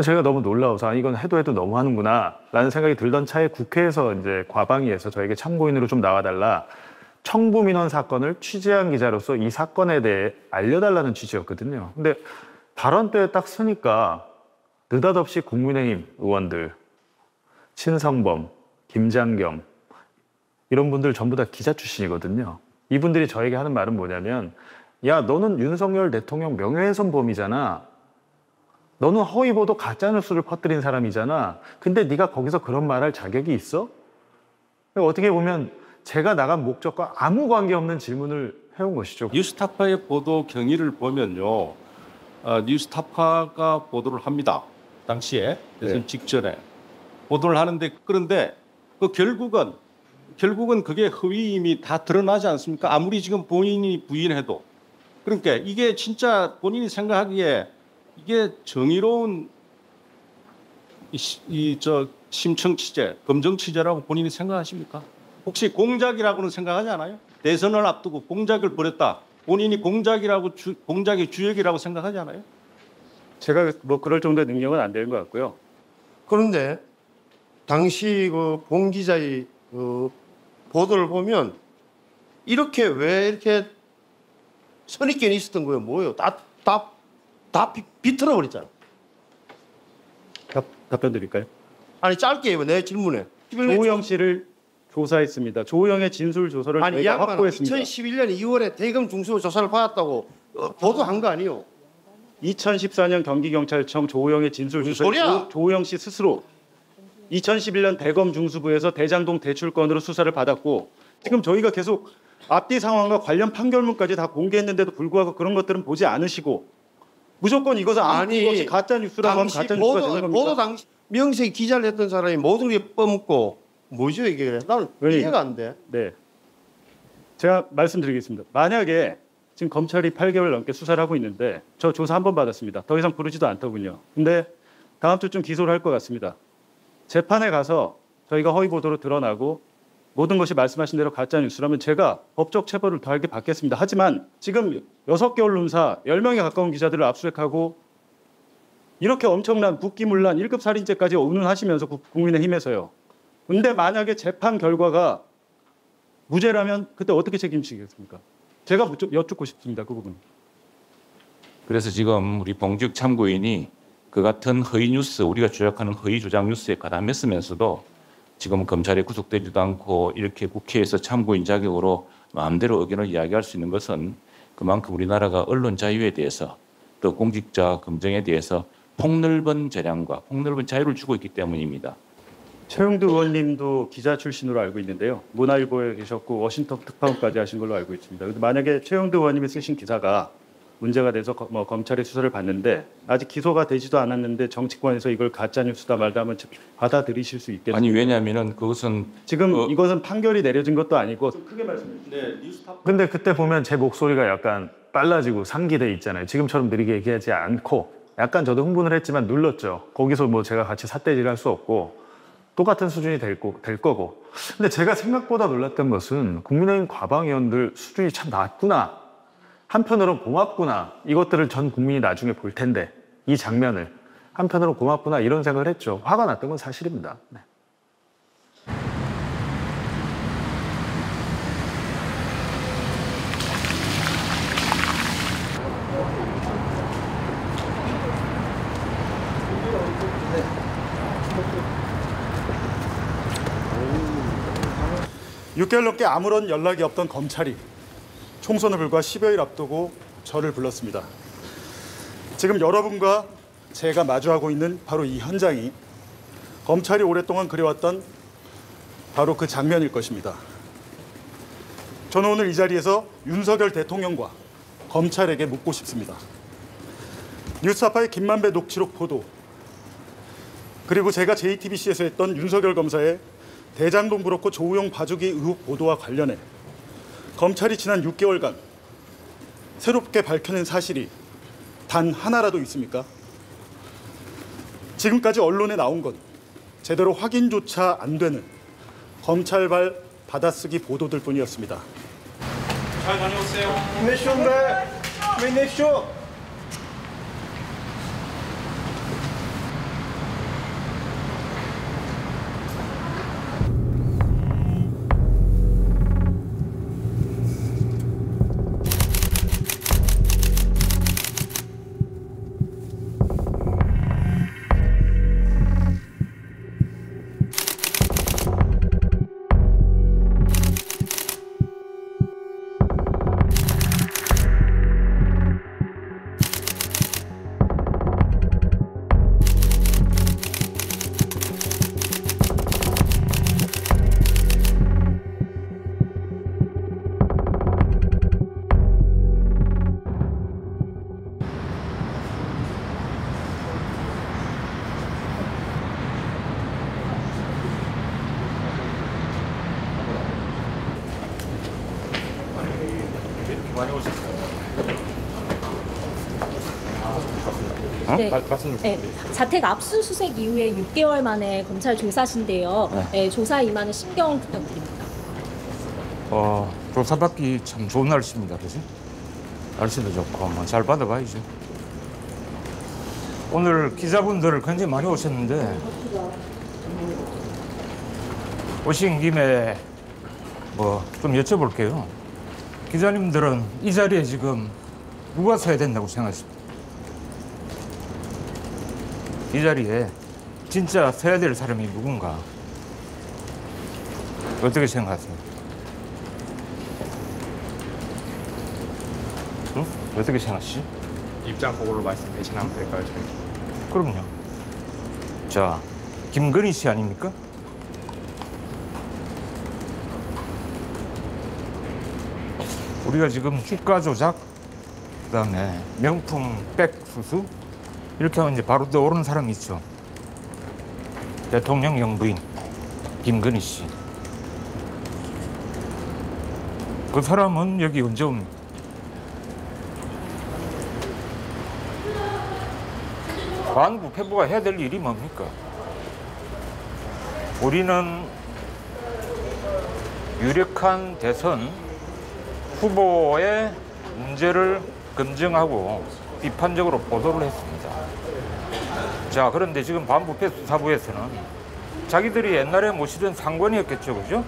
제가 너무 놀라워서 이건 해도 너무하는구나 라는 생각이 들던 차에 국회에서 이제 과방위에서 저에게 참고인으로 좀 나와달라 청부민원 사건을 취재한 기자로서 이 사건에 대해 알려달라는 취지였거든요. 근데 발언대에 딱 서니까 느닷없이 국민의힘 의원들 신성범, 김장겸 이런 분들 전부 다 기자 출신이거든요. 이분들이 저에게 하는 말은 뭐냐면 야 너는 윤석열 대통령 명예훼손범이잖아. 너는 허위보도 가짜뉴스를 퍼뜨린 사람이잖아. 근데 네가 거기서 그런 말할 자격이 있어? 어떻게 보면 제가 나간 목적과 아무 관계없는 질문을 해온 것이죠. 뉴스타파의 보도 경위를 보면요. 뉴스타파가 보도를 합니다. 당시에 대선 직전에 보도를 하는데 그런데 결국은 그게 허위임이 다 드러나지 않습니까? 아무리 지금 본인이 부인해도. 그러니까 이게 진짜 본인이 생각하기에 이게 정의로운 심층 취재, 검증 취재라고 본인이 생각하십니까? 혹시 공작이라고는 생각하지 않아요? 대선을 앞두고 공작을 벌였다. 본인이 공작의 주역이라고 생각하지 않아요? 제가 그럴 정도의 능력은 안 되는 것 같고요. 그런데 당시 봉 기자의 보도를 보면 왜 이렇게 선입견이 있었던 거예요? 뭐예요? 다 비틀어 버렸잖아. 답변 드릴까요? 아니 짧게 내 질문에. 조우영 씨를 조사했습니다. 조우영의 진술 조서를 저희가 확보했습니다. 2011년 2월에 대검 중수 조사를 받았다고 보도한 거 아니에요? 2014년 경기경찰청 조우영의 진술 조서 조우영 씨 스스로 2011년 대검 중수부에서 대장동 대출건으로 수사를 받았고 지금 저희가 계속 앞뒤 상황과 관련 판결문까지 다 공개했는데도 불구하고 그런 것들은 보지 않으시고 무조건 이것은 아니 가짜 뉴스라고 하면 가짜 뉴스가 되는 겁니까? 보도 당시 명색이 기자를 했던 사람이 모든 게 뻐먹고 뭐죠 이게? 나는 이해가 안 돼. 네, 제가 말씀드리겠습니다. 만약에 지금 검찰이 8개월 넘게 수사를 하고 있는데 저 조사 한 번 받았습니다. 더 이상 부르지도 않더군요. 근데 다음 주쯤 기소를 할 것 같습니다. 재판에 가서 저희가 허위 보도로 드러나고 모든 것이 말씀하신 대로 가짜 뉴스라면 제가 법적 처벌을 더하게 받겠습니다. 하지만 지금 6개 언론사 10명에 가까운 기자들을 압수수색하고 이렇게 엄청난 국기문란 1급 살인죄까지 운운하시면서 국민의힘에서요. 근데 만약에 재판 결과가 무죄라면 그때 어떻게 책임지겠습니까? 제가 여쭙고 싶습니다. 그 부분. 그래서 지금 우리 봉지욱 참고인이 그 같은 허위 뉴스, 우리가 조작하는 허위 조작 뉴스에 가담했으면서도 지금 검찰에 구속되지도 않고 이렇게 국회에서 참고인 자격으로 마음대로 의견을 이야기할 수 있는 것은 그만큼 우리나라가 언론 자유에 대해서 또 공직자 검증에 대해서 폭넓은 재량과 폭넓은 자유를 주고 있기 때문입니다. 최영두 의원님도 기자 출신으로 알고 있는데요. 문화일보에 계셨고 워싱턴 특파원까지 하신 걸로 알고 있습니다. 만약에 최영두 의원님이 쓰신 기사가 문제가 돼서 검찰의 수사를 받는데 아직 기소가 되지도 않았는데 정치권에서 이걸 가짜 뉴스다 말다 하면 받아들이실 수 있겠습니까? 아니 왜냐하면은 그것은 지금 이것은 판결이 내려진 것도 아니고 크게 말씀해 주세요. 근데 그때 보면 제 목소리가 약간 빨라지고 상기돼 있잖아요. 지금처럼 느리게 얘기하지 않고 약간 저도 흥분을 했지만 눌렀죠. 거기서 뭐 제가 같이 삿대질할 수 없고 똑같은 수준이 될 거고. 근데 제가 생각보다 놀랐던 것은 국민의힘 과방 의원들 수준이 참 낮구나. 한편으로는 고맙구나. 이것들을 전 국민이 나중에 볼 텐데 이 장면을 한편으로 고맙구나 이런 생각을 했죠. 화가 났던 건 사실입니다. 네. 네. 6개월 넘게 아무런 연락이 없던 검찰이 총선을 불과 10여일 앞두고 저를 불렀습니다. 지금 여러분과 제가 마주하고 있는 바로 이 현장이 검찰이 오랫동안 그려왔던 바로 그 장면일 것입니다. 저는 오늘 이 자리에서 윤석열 대통령과 검찰에게 묻고 싶습니다. 뉴스타파의 김만배 녹취록 보도, 그리고 제가 JTBC에서 했던 윤석열 검사의 대장동 브로커 조우영 봐주기 의혹 보도와 관련해 검찰이 지난 6개월간 새롭게 밝혀낸 사실이 단 하나라도 있습니까? 지금까지 언론에 나온 건 제대로 확인조차 안 되는 검찰발 받아쓰기 보도들 뿐이었습니다. 잘 다녀오세요. 힘내십시오. 많이 오셨어요. 네. 네. 자택 압수수색 이후에 6개월 만에 검찰 조사신데요. 네, 조사 임하는 심경 부탁드립니다. 조사받기 참 좋은 날씨입니다. 그지? 날씨도 좋고 잘 받아봐야죠. 오늘 기자분들 굉장히 많이 오셨는데 오신 김에 뭐 좀 여쭤볼게요. 기자님들은 이 자리에 지금 누가 서야 된다고 생각하십니까? 이 자리에 진짜 서야 될 사람이 누군가? 어떻게 생각하세요? 응? 어떻게 생각하시지? 입장 보고로 말씀해주시면 될까요? 그럼요. 자, 김건희 씨 아닙니까? 우리가 지금 주가 조작, 그다음에 명품 백 수수 이렇게 하면 이제 바로 떠오르는 사람이 있죠. 대통령 영부인 김건희 씨. 그 사람은 여기 언제 옵니까? 반부패부가 해야 될 일이 뭡니까? 우리는 유력한 대선 후보의 문제를 검증하고 비판적으로 보도를 했습니다. 자, 그런데 지금 반부패 수사부에서는 자기들이 옛날에 모시던 상관이었겠죠, 그죠?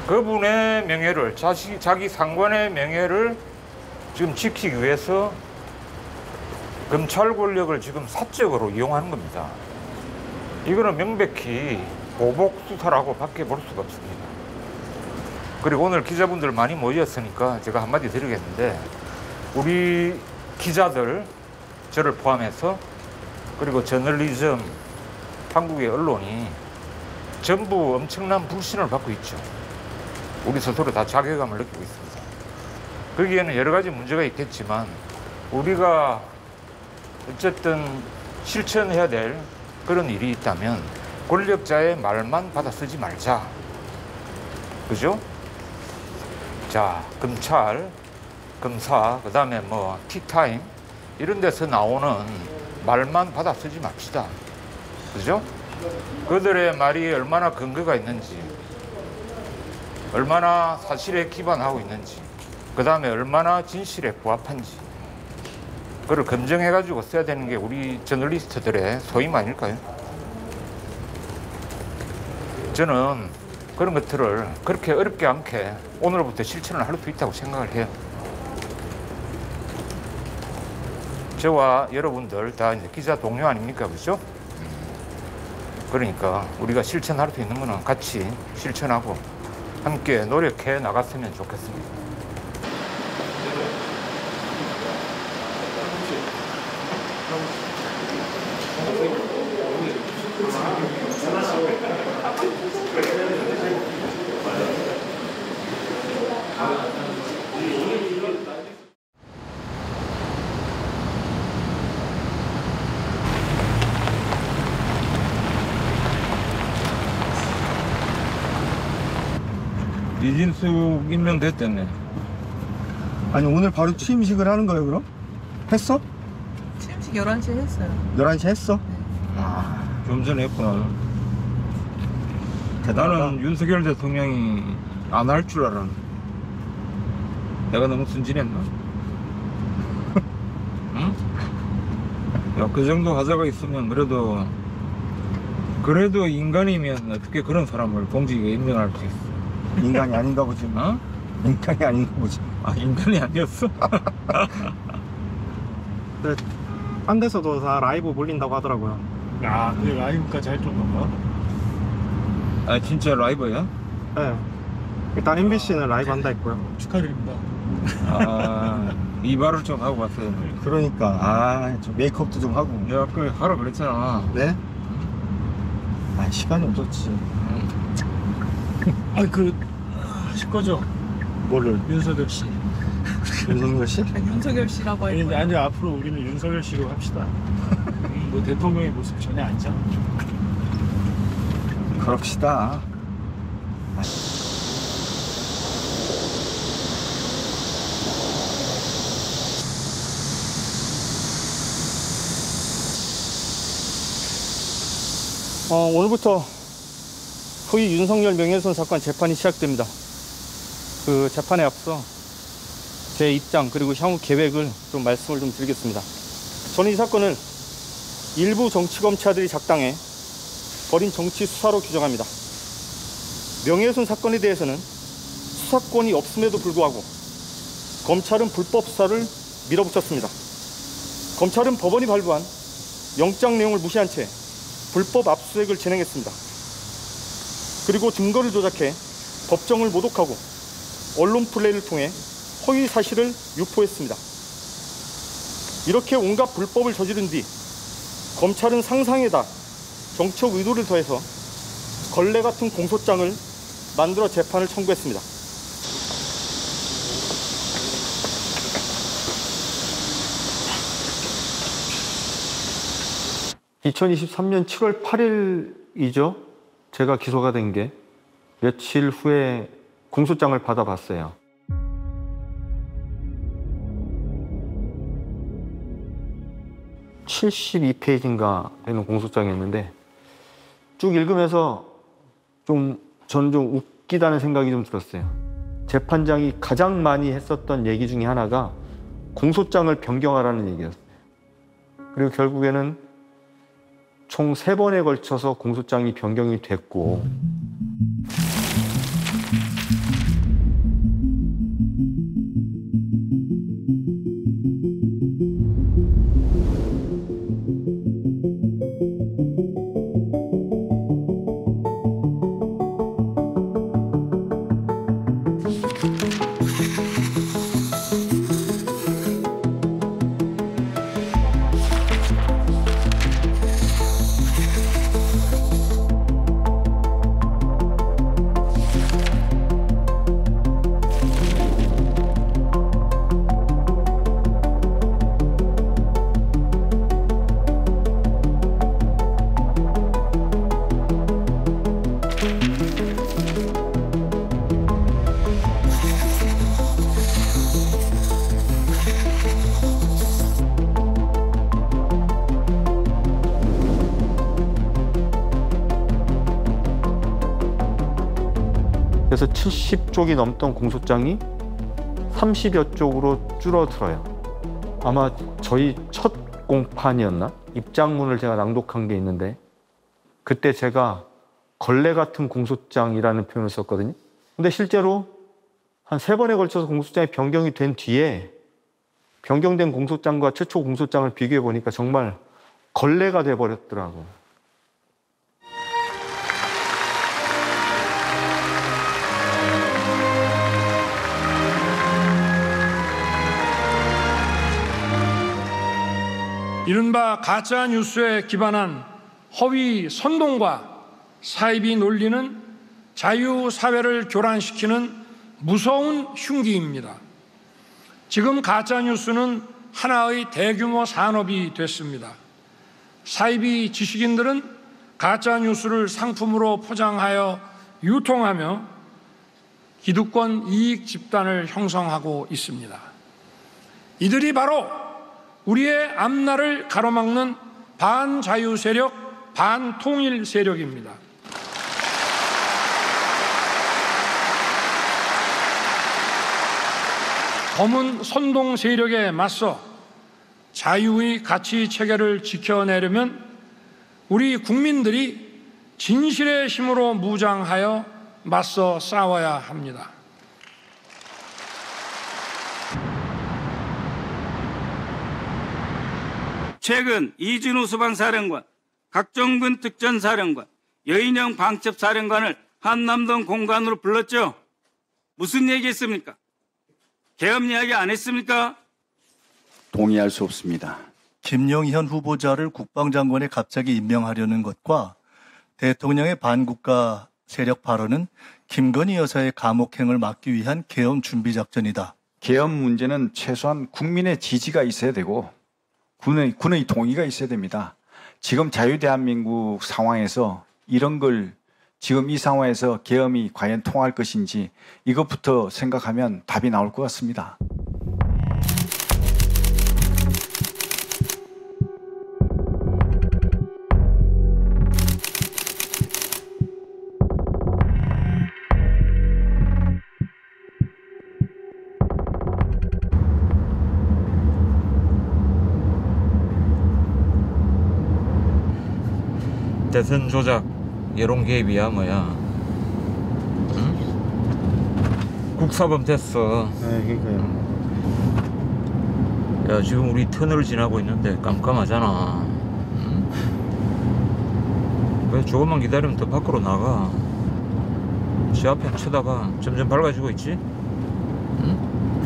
그분의 명예를, 자기 상관의 명예를 지금 지키기 위해서 검찰 권력을 지금 사적으로 이용하는 겁니다. 이거는 명백히 보복 수사라고 밖에 볼 수가 없습니다. 그리고 오늘 기자분들 많이 모였으니까 제가 한마디 드리겠는데, 우리 기자들, 저를 포함해서, 그리고 저널리즘, 한국의 언론이 전부 엄청난 불신을 받고 있죠. 우리 스스로 다 자괴감을 느끼고 있습니다. 거기에는 여러 가지 문제가 있겠지만 우리가 어쨌든 실천해야 될 그런 일이 있다면 권력자의 말만 받아 쓰지 말자. 그죠? 자, 검찰 검사, 그다음에 뭐 티타임 이런 데서 나오는 말만 받아 쓰지 맙시다. 그죠? 그들의 말이 얼마나 근거가 있는지, 얼마나 사실에 기반하고 있는지, 그다음에 얼마나 진실에 부합한지 그걸 검증해가지고 써야 되는 게 우리 저널리스트들의 소임 아닐까요? 저는 그런 것들을 그렇게 어렵지 않게 오늘부터 실천을 할 수 있다고 생각을 해요. 저와 여러분들 다 이제 기자 동료 아닙니까? 그죠? 그러니까 우리가 실천할 수 있는 거는 같이 실천하고 함께 노력해 나갔으면 좋겠습니다. 이진숙 임명됐다네. 아니 오늘 바로 취임식을 하는 거예요 그럼? 했어? 취임식 11시에 했어요. 11시 했어? 좀 전에 했구나. 나는 윤석열 대통령이 안 할 줄 알았는데 내가 너무 순진했나? 응? 야, 그 정도 하자가 있으면 그래도 인간이면 어떻게 그런 사람을 공직에 임명할 수 있어? 인간이 아닌가 보지. 어? 인간이 아닌가 보지. 아, 인간이 아니었어? 딴 데서도 다 라이브 몰린다고 하더라고요. 아, 그래 라이브까지 할 정도인가? 아, 진짜 라이브야? 네. 일단 MBC는 라이브 한다 했고요. 축하드립니다. 아, 이발을 좀 하고 왔어요. 그러니까 좀 메이크업도 좀 하고. 내가 아까 하라 그랬잖아. 네? 시간이 없었지. 하실 거죠? 뭐를? 윤석열 씨. 윤석열 씨? 윤석열 씨라고 할 거예요. 아니 앞으로 우리는 윤석열 씨로 합시다. 뭐 대통령의 모습 전혀 아니잖아. 그럽시다. 오늘부터 소위 윤석열 명예훼손 사건 재판이 시작됩니다. 그 재판에 앞서 제 입장 그리고 향후 계획을 좀 말씀을 좀 드리겠습니다. 저는 이 사건을 일부 정치검찰들이 작당해 벌인 정치 수사로 규정합니다. 명예훼손 사건에 대해서는 수사권이 없음에도 불구하고 검찰은 불법 수사를 밀어붙였습니다. 검찰은 법원이 발부한 영장 내용을 무시한 채 불법 압수수색을 진행했습니다. 그리고 증거를 조작해 법정을 모독하고 언론 플레이를 통해 허위 사실을 유포했습니다. 이렇게 온갖 불법을 저지른 뒤 검찰은 상상에다 정치적 의도를 더해서 걸레 같은 공소장을 만들어 재판을 청구했습니다. (2023년 7월 8일이죠) 제가 기소가 된 게 며칠 후에 공소장을 받아봤어요. (72페이지인가) 되는 공소장이었는데 쭉 읽으면서 저는 좀 웃기다는 생각이 좀 들었어요. 재판장이 가장 많이 했었던 얘기 중에 하나가 공소장을 변경하라는 얘기였어요. 그리고 결국에는 총 3번에 걸쳐서 공소장이 변경이 됐고 그래서 70쪽이 넘던 공소장이 30여 쪽으로 줄어들어요. 아마 저희 첫 공판이었나? 입장문을 제가 낭독한 게 있는데 그때 제가 걸레 같은 공소장이라는 표현을 썼거든요. 근데 실제로 한 3번에 걸쳐서 공소장이 변경이 된 뒤에 변경된 공소장과 최초 공소장을 비교해 보니까 정말 걸레가 돼버렸더라고요. 이른바 가짜 뉴스에 기반한 허위 선동과 사이비 논리는 자유사회를 교란시키는 무서운 흉기입니다. 지금 가짜 뉴스는 하나의 대규모 산업이 됐습니다. 사이비 지식인들은 가짜 뉴스를 상품으로 포장하여 유통하며 기득권 이익 집단을 형성하고 있습니다. 이들이 바로 우리의 앞날을 가로막는 반자유 세력, 반통일 세력입니다. 검은 선동 세력에 맞서 자유의 가치 체계를 지켜내려면 우리 국민들이 진실의 힘으로 무장하여 맞서 싸워야 합니다. 최근 이준우 수방사령관, 각종군 특전사령관, 여인영 방첩사령관을 한남동 공간으로 불렀죠. 무슨 얘기했습니까? 계엄 이야기 안 했습니까? 동의할 수 없습니다. 김영현 후보자를 국방장관에 갑자기 임명하려는 것과 대통령의 반국가 세력 발언은 김건희 여사의 감옥행을 막기 위한 계엄 준비 작전이다. 계엄 문제는 최소한 국민의 지지가 있어야 되고 군의 동의가 있어야 됩니다. 지금 자유대한민국 상황에서 이런 걸 지금 이 상황에서 계엄이 과연 통할 것인지 이것부터 생각하면 답이 나올 것 같습니다. 대선 조작, 여론 개입이야 뭐야? 응? 국사범 됐어. 네, 그러니까요. 야, 지금 우리 터널을 지나고 있는데 깜깜하잖아. 응? 왜 조금만 기다리면 더 밖으로 나가? 지 앞에 쳐다봐. 점점 밝아지고 있지? 응?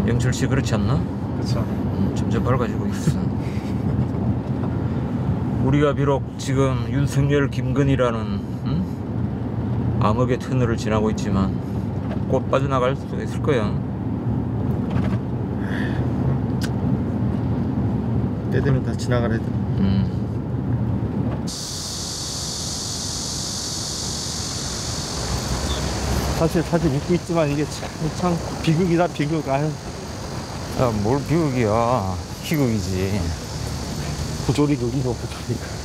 네. 영철 씨 그렇지 않나? 그렇죠. 점점 밝아지고 있어. 우리가 비록 지금 윤석열, 김건희라는 암흑의 터널을 지나고 있지만 곧 빠져나갈 수도 있을 거야. 때되면 다 지나가야 돼. 사실 믿고 있지만 이게 참 비극이다, 비극. 아유. 야, 뭘 비극이야. 희극이지. 부조리극이고 부조리극.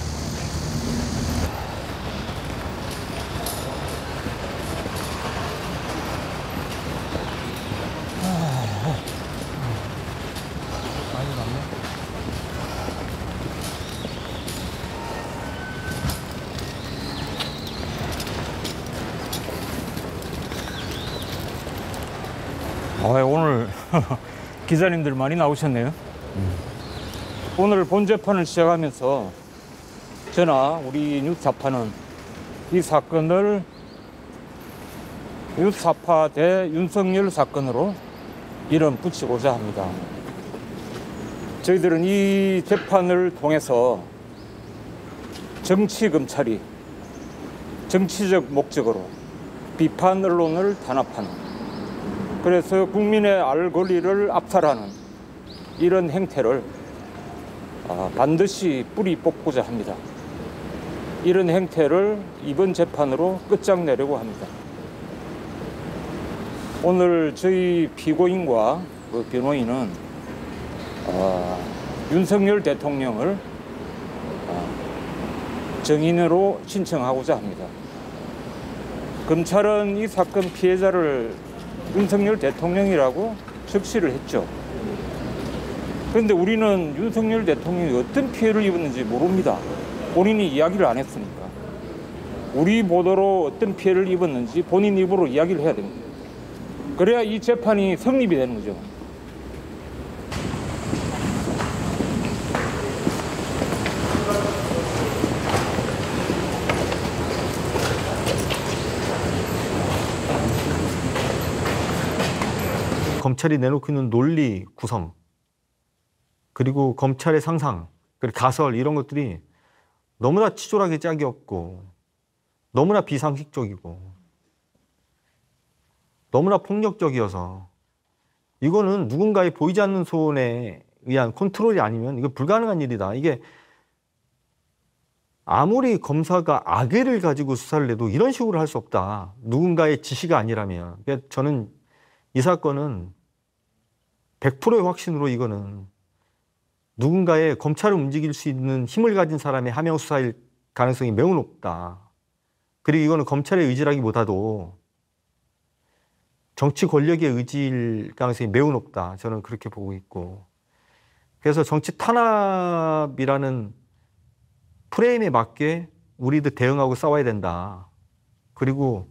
오늘 기자님들 많이 나오셨네요. 오늘 본 재판을 시작하면서 저나 우리 뉴스타파는 이 사건을 뉴스타파 대 윤석열 사건으로 이름 붙이고자 합니다. 저희들은 이 재판을 통해서 정치 검찰이 정치적 목적으로 비판 언론을 단합하는, 그래서 국민의 알 권리를 압살하는 이런 행태를 반드시 뿌리 뽑고자 합니다. 이런 행태를 이번 재판으로 끝장내려고 합니다. 오늘 저희 피고인과 그 변호인은 윤석열 대통령을 정인으로 신청하고자 합니다. 검찰은 이 사건 피해자를 윤석열 대통령이라고 적시를 했죠. 그런데 우리는 윤석열 대통령이 어떤 피해를 입었는지 모릅니다. 본인이 이야기를 안 했으니까. 우리 보도로 어떤 피해를 입었는지 본인 입으로 이야기를 해야 됩니다. 그래야 이 재판이 성립이 되는 거죠. 검찰이 내놓고 있는 논리 구성, 그리고 검찰의 상상, 그리고 가설 이런 것들이 너무나 치졸하게 짝이 없고 너무나 비상식적이고 너무나 폭력적이어서 이거는 누군가의 보이지 않는 손에 의한 컨트롤이 아니면 이거 불가능한 일이다. 이게 아무리 검사가 악의를 가지고 수사를 해도 이런 식으로 할 수 없다. 누군가의 지시가 아니라면. 그러니까 저는 이 사건은 100%의 확신으로 이거는 누군가의 검찰을 움직일 수 있는 힘을 가진 사람의 하명 수사일 가능성이 매우 높다. 그리고 이거는 검찰의 의지라기보다도 정치 권력의 의지일 가능성이 매우 높다. 저는 그렇게 보고 있고. 그래서 정치 탄압이라는 프레임에 맞게 우리도 대응하고 싸워야 된다. 그리고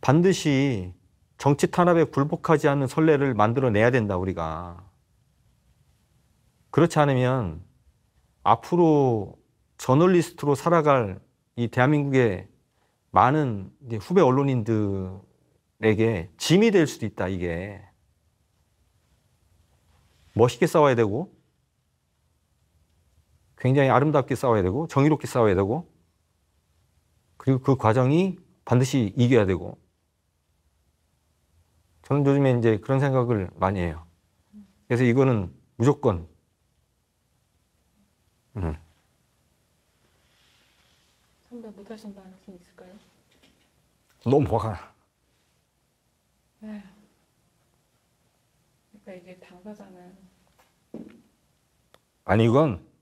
반드시 정치 탄압에 굴복하지 않는 선례를 만들어내야 된다, 우리가. 그렇지 않으면 앞으로 저널리스트로 살아갈 이 대한민국의 많은 이제 후배 언론인들에게 짐이 될 수도 있다, 이게. 멋있게 싸워야 되고, 굉장히 아름답게 싸워야 되고, 정의롭게 싸워야 되고, 그리고 그 과정이 반드시 이겨야 되고. 저는 요즘에 이제 그런 생각을 많이 해요. 그래서 이거는 무조건 선배 못하신 말씀 있을까요? 너무 화가 나. 네. 그러니까 이게 당사자는 아니 이건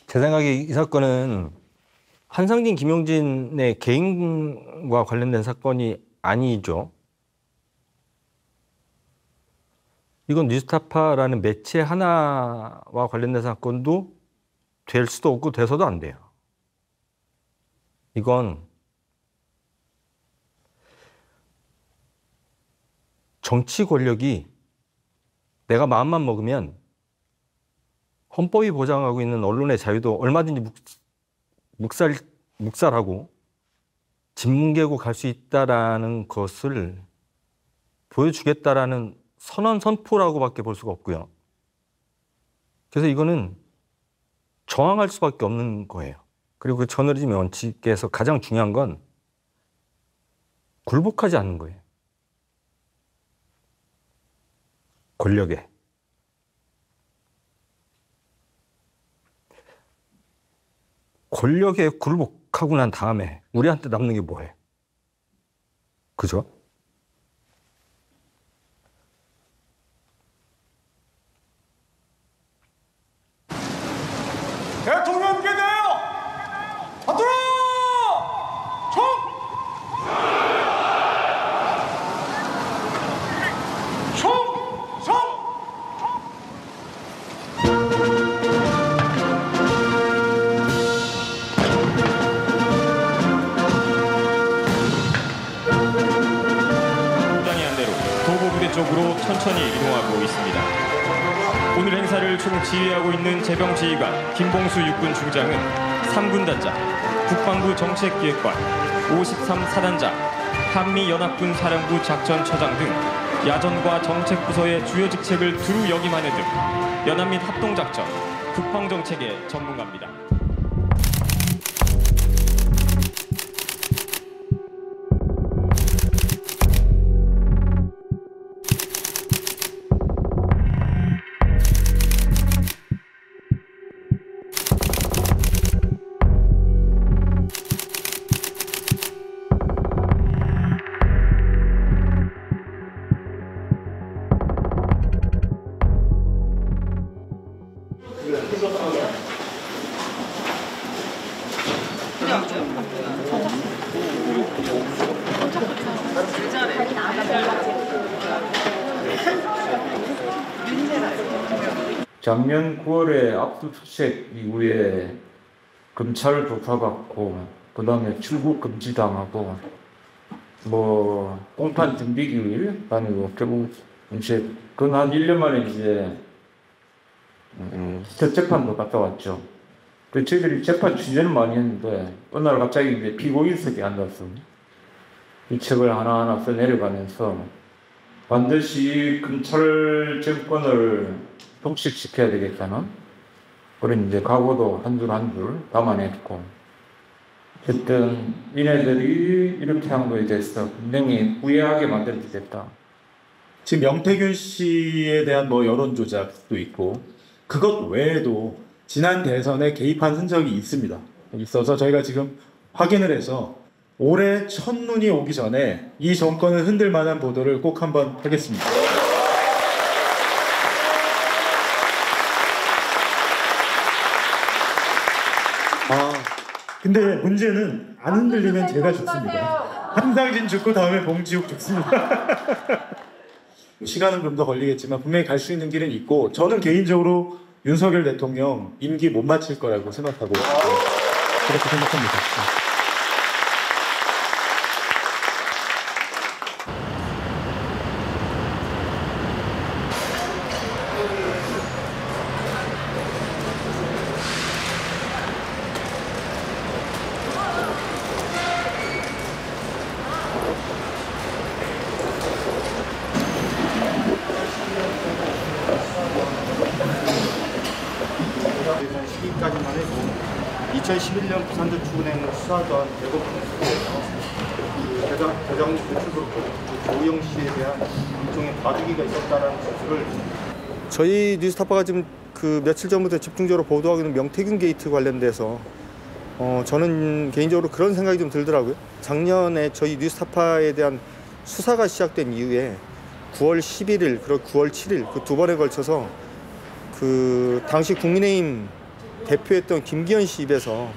제 생각에 이 사건은 한상진, 김용진의 개인과 관련된 사건이 아니죠. 이건 뉴스타파라는 매체 하나와 관련된 사건도 될 수도 없고 돼서도 안 돼요. 이건 정치 권력이 내가 마음만 먹으면 헌법이 보장하고 있는 언론의 자유도 얼마든지 묵살하고 짓뭉개고 갈 수 있다라는 것을 보여주겠다라는 선언 선포라고밖에 볼 수가 없고요. 그래서 이거는 저항할 수밖에 없는 거예요. 그리고 그 저널리즘의 원칙에서 가장 중요한 건 굴복하지 않는 거예요. 권력에. 권력에 굴복하고 난 다음에 우리한테 남는 게 뭐예요? 그죠? 대통령께 대하여 받들어! 총! 쪽으로 천천히 이동하고 있습니다. 오늘 행사를 총지휘하고 있는 제병지휘관 김봉수 육군 중장은 3군단장, 국방부 정책기획관, 53사단장, 한미연합군 사령부 작전처장 등 야전과 정책부서의 주요 직책을 두루 역임하는 등 연합 및 합동작전, 국방정책의 전문가입니다. 작년 9월에 압수수색 이후에 검찰 조사받고 그다음에 출국 금지당하고 뭐 공판 준비기일 다니고 결국 이제 그한 1년 만에 이제 첫 재판도 갔다 왔죠. 그 저희들이 재판 취재는 많이 했는데 어느 날 갑자기 이제 피고인석에 앉아서 이 책을 하나하나 써 내려가면서 반드시 검찰 정권을 독식시켜야 되겠다는 그런 이제 각오도 한 줄 한 줄 담아냈고, 어쨌든 이네들이 이렇게 한 거에 대해서 분명히 후회하게 만들어지겠다. 지금 명태균 씨에 대한 뭐 여론 조작도 있고 그것 외에도 지난 대선에 개입한 흔적이 있습니다. 있어서 저희가 지금 확인을 해서 올해 첫눈이 오기 전에 이 정권을 흔들 만한 보도를 꼭 한번 하겠습니다. 근데 문제는 안 흔들리면 제가 죽습니다. 한상진 죽고 다음에 봉지욱 죽습니다. 시간은 좀 더 걸리겠지만 분명히 갈 수 있는 길은 있고, 저는 개인적으로 윤석열 대통령 임기 못 마칠 거라고 생각하고 그렇게 생각합니다. 시기까지만 해도 2011년 부산저축은행 수사전 대법원 대장 대출으로 조영 씨에 대한 일종의 봐주기가 있었다는 것을 저희 뉴스타파가 지금 그 며칠 전부터 집중적으로 보도하고 있는 명태균 게이트 관련돼서 저는 개인적으로 그런 생각이 좀 들더라고요. 작년에 저희 뉴스타파에 대한 수사가 시작된 이후에 9월 11일 그리고 9월 7일 그 두 번에 걸쳐서 그 당시 국민의힘 대표했던 김기현 씨 입에서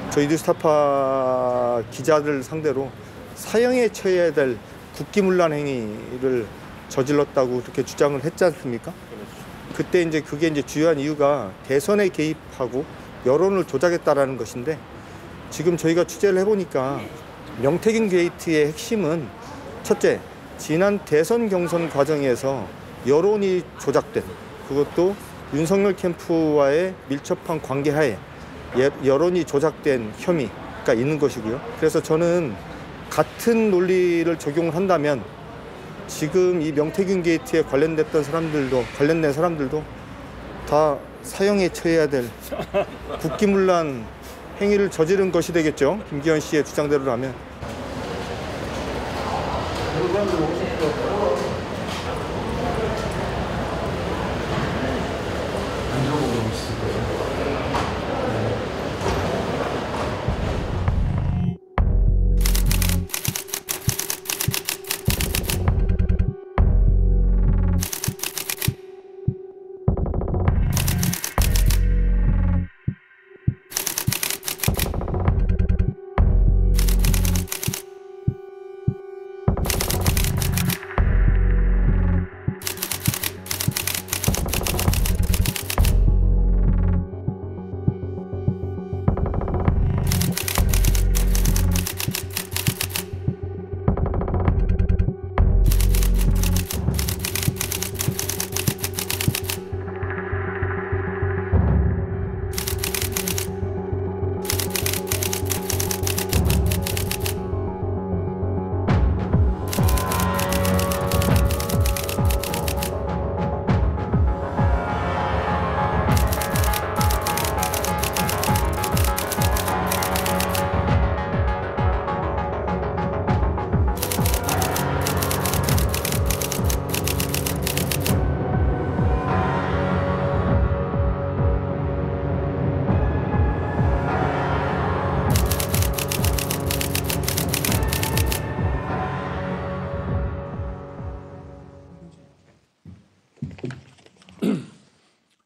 저희 뉴스타파 기자들 상대로 사형에 처해야 될 국기문란 행위를 저질렀다고 그렇게 주장을 했지 않습니까? 그때 이제 그게 이제 주요한 이유가 대선에 개입하고 여론을 조작했다라는 것인데, 지금 저희가 취재를 해보니까 명태균 게이트의 핵심은 첫째, 지난 대선 경선 과정에서 여론이 조작된, 그것도 윤석열 캠프와의 밀접한 관계하에 여론이 조작된 혐의가 있는 것이고요. 그래서 저는 같은 논리를 적용을 한다면 지금 이 명태균 게이트에 관련된 사람들도 다 사형에 처해야 될 국기문란 행위를 저지른 것이 되겠죠. 김기현 씨의 주장대로라면.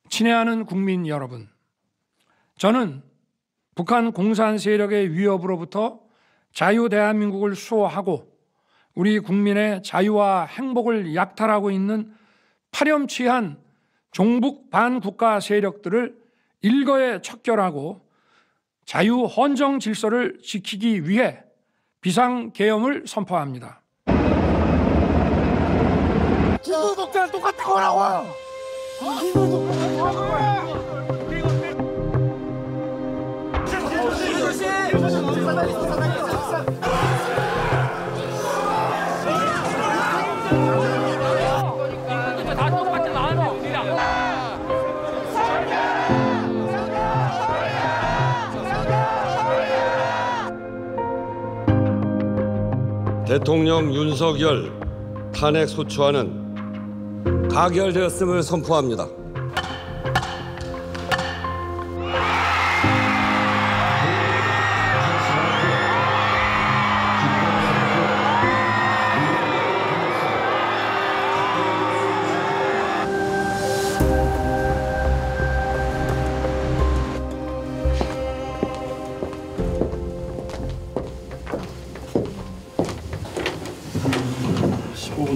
친애하는 국민 여러분, 저는 북한 공산 세력의 위협으로부터 자유 대한민국을 수호하고 우리 국민의 자유와 행복을 약탈하고 있는 파렴치한 종북 반국가 세력들을 일거에 척결하고 자유 헌정 질서를 지키기 위해 비상계엄을 선포합니다. 중국독자는 똑같은 거라고요. 대통령 윤석열 탄핵 소추안은 가결되었음을 선포합니다.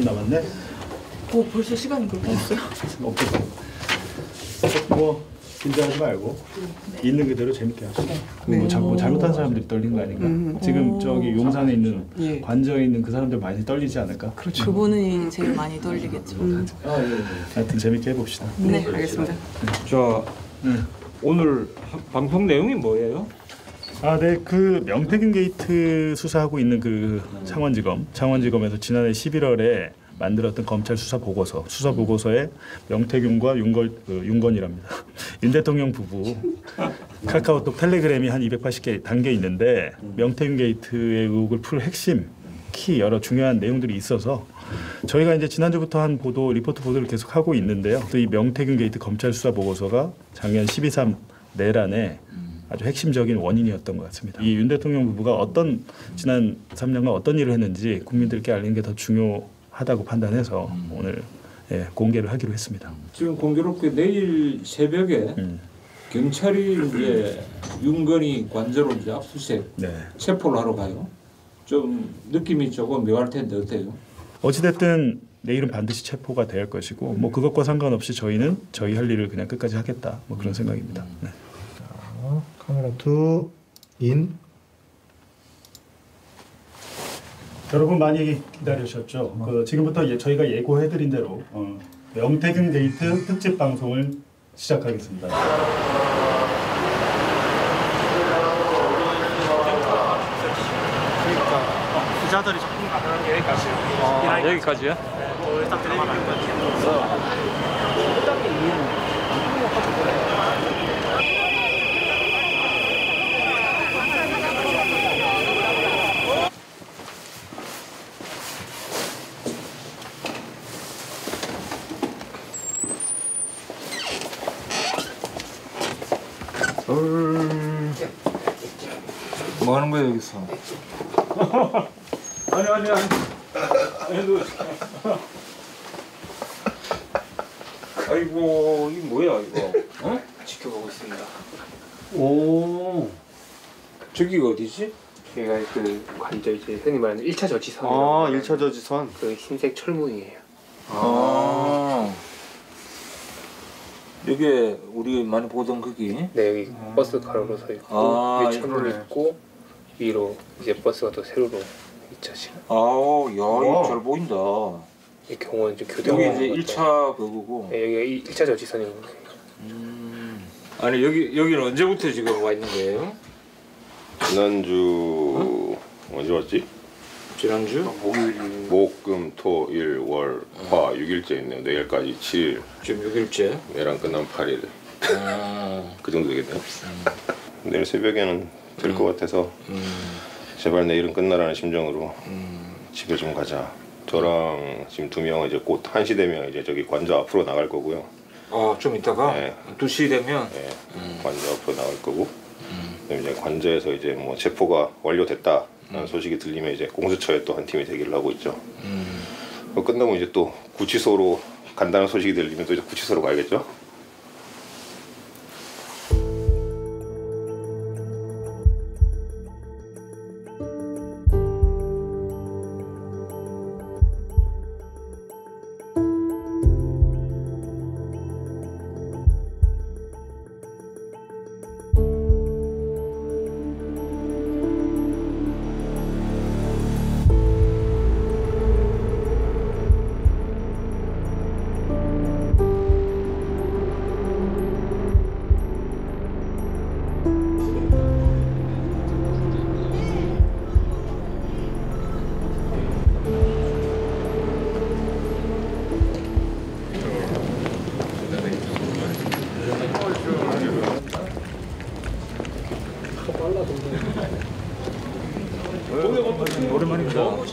남았네. 벌써 시간이 그렇게 됐어요? 없겠어. 뭐 긴장하지 말고 있는 그대로 재밌게 하시고. 뭐 잘못한 사람들이 떨린 거 아닌가? 지금 저기 용산에 있는 관저에 있는 그 사람들 많이 떨리지 않을까? 그렇죠. 그분이 제일 많이 떨리겠죠. 하여튼 재밌게 해봅시다. 네, 알겠습니다. 자, 오늘 방송 내용이 뭐예요? 네, 그 명태균 게이트 수사하고 있는 그 창원지검에서 지난해 11월에 만들었던 검찰 수사 보고서에 명태균과 윤건이랍니다. 윤 대통령 부부 카카오톡 텔레그램이 한 280개 담겨 있는데 명태균 게이트의 의혹을 풀 핵심 키 여러 중요한 내용들이 있어서 저희가 이제 지난주부터 한 리포트 보도를 계속 하고 있는데요. 또 이 명태균 게이트 검찰 수사 보고서가 작년 12.3 내란에 아주 핵심적인 원인이었던 것 같습니다. 이 윤 대통령 부부가 지난 3년간 어떤 일을 했는지 국민들께 알리는 게 더 중요하다고 판단해서 오늘 공개를 하기로 했습니다. 지금 공교롭게 내일 새벽에 경찰이 이제 윤건희 관저로 이제 압수수색 체포를 하러 가요. 좀 느낌이 조금 묘할 텐데 어때요? 어찌됐든 내일은 반드시 체포가 될 것이고 뭐 그것과 상관없이 저희는 저희 할 일을 그냥 끝까지 하겠다 뭐 그런 생각입니다. 네. 카메라 2 인. 여러분 많이 기다리셨죠? 지금부터 저희가 예고해드린 대로 명태균 게이트 특집 방송을 시작하겠습니다. 기자들이 조금 가능한 게 여기까지요. 여기까지요? 네, 일단 드리는 것 뭐 하는 거야 여기서? 아니. 아이고 이게 뭐야 이거? 지켜보고 있습니다. 오. 저기가 어디지? 여기가 그 관저 이제 흔히 말하는 1차 저지선이라고. 1차 저지선. 그 흰색 철문이에요. 여기 우리 많이 보던 거기? 네, 여기 버스 가로로 서 있고 위에 철문 있고 위로 이제 버스가 또 세로로 있죠 지금. 야, 이거 잘 보인다. 이 경호원 이제 교대. 여기 이제 1차 그거고. 네, 여기가 1차 저지선이고. 아니 여기는 언제부터 지금 와 있는 거예요? 지난주 언제 왔지? 지난주? 목, 금, 토, 일, 월, 화 6일째 있네요. 내일까지 7일. 지금 6일째? 내랑 끝나면 8일. 그 정도 되겠네요. 내일 새벽에는 될 것 같아서 제발 내일은 끝나라는 심정으로 집에 좀 가자. 저랑 지금 2명은 이제 곧 1시 되면 이제 저기 관저 앞으로 나갈 거고요. 좀 이따가? 네. 2시 되면? 네. 관저 앞으로 나갈 거고. 그다음에 이제 관저에서 이제 뭐 체포가 완료됐다라는 소식이 들리면 이제 공수처에 또 한 팀이 대기를 하고 있죠. 끝나고 이제 또 구치소로 간다는 소식이 들리면 또 이제 구치소로 가야겠죠.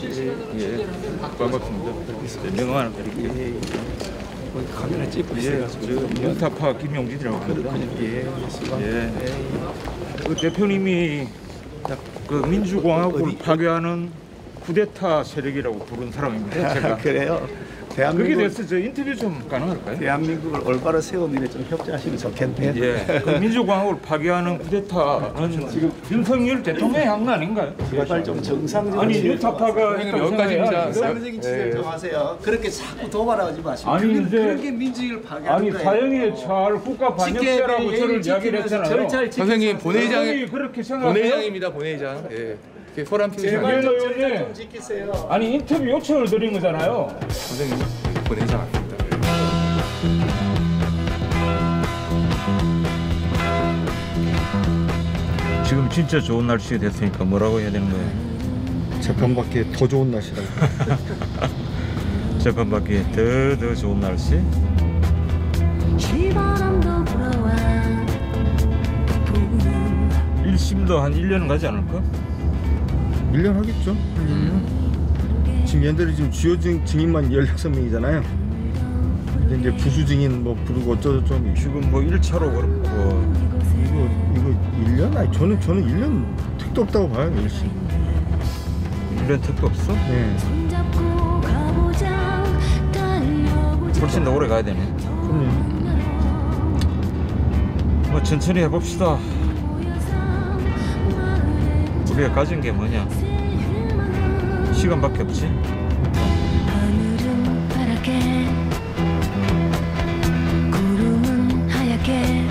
예, 반갑습니다. 명함 하나 드릴게요. 카메라 찍고 있어가지고 연타파 김용진이라고 합니다. 예. 그 대표님이 그 민주공화국을 파괴하는 쿠데타 세력이라고 부른 사람입니다. 제가. 그래요? 그게 돼서 저 인터뷰 좀 가능할까요? 대한민국을 올바로 세우는 일에 좀 협조하시면 좋겠네요. 예. 그 민주공화국을 파괴하는 쿠데타는 지금 윤석열 대통령의 한 거 아닌가요? 제발 좀 정상적인 아니 뉴타파가 여기까지입니다. 정상적인 취재를 좀 하세요. 그렇게 자꾸 도발하지 마시고. 아니 이제 그렇게 민주주의를 파괴하는 아니 거예요. 사형에 처할 국가 반역죄라고 저를 이야기를 했잖아요. 선생님 본회의장이 그렇게 생각해요? 본회의장입니다. 본회의장. 예. 소란 제발 좀 지키세요. 아니 인터뷰 요청을 드린 거잖아요. 선생님 본회의장 합니다. 지금 진짜 좋은 날씨가 됐으니까 뭐라고 해야 되는 거예요? 재판받기에 더 좋은 날씨라고. 재판받기에 더 좋은 날씨? 일심도 한 1년은 가지 않을까? 1년 하겠죠. 지금 얘네들이 지금 주요 증인만 16명이잖아요. 근데 이제 부수 증인 뭐 부르고 어쩌고저쩌고 지금 뭐 1차로 그렇고 이거 1년? 아니 저는 1년 택도 없다고 봐요. 열심히 1년 택도 없어? 네. 훨씬 더 오래 가야 되네. 뭐 천천히 해봅시다. 우리가 가진 게 뭐냐? 시간밖에 없지. 하늘은 파랗게 구름은 하얗게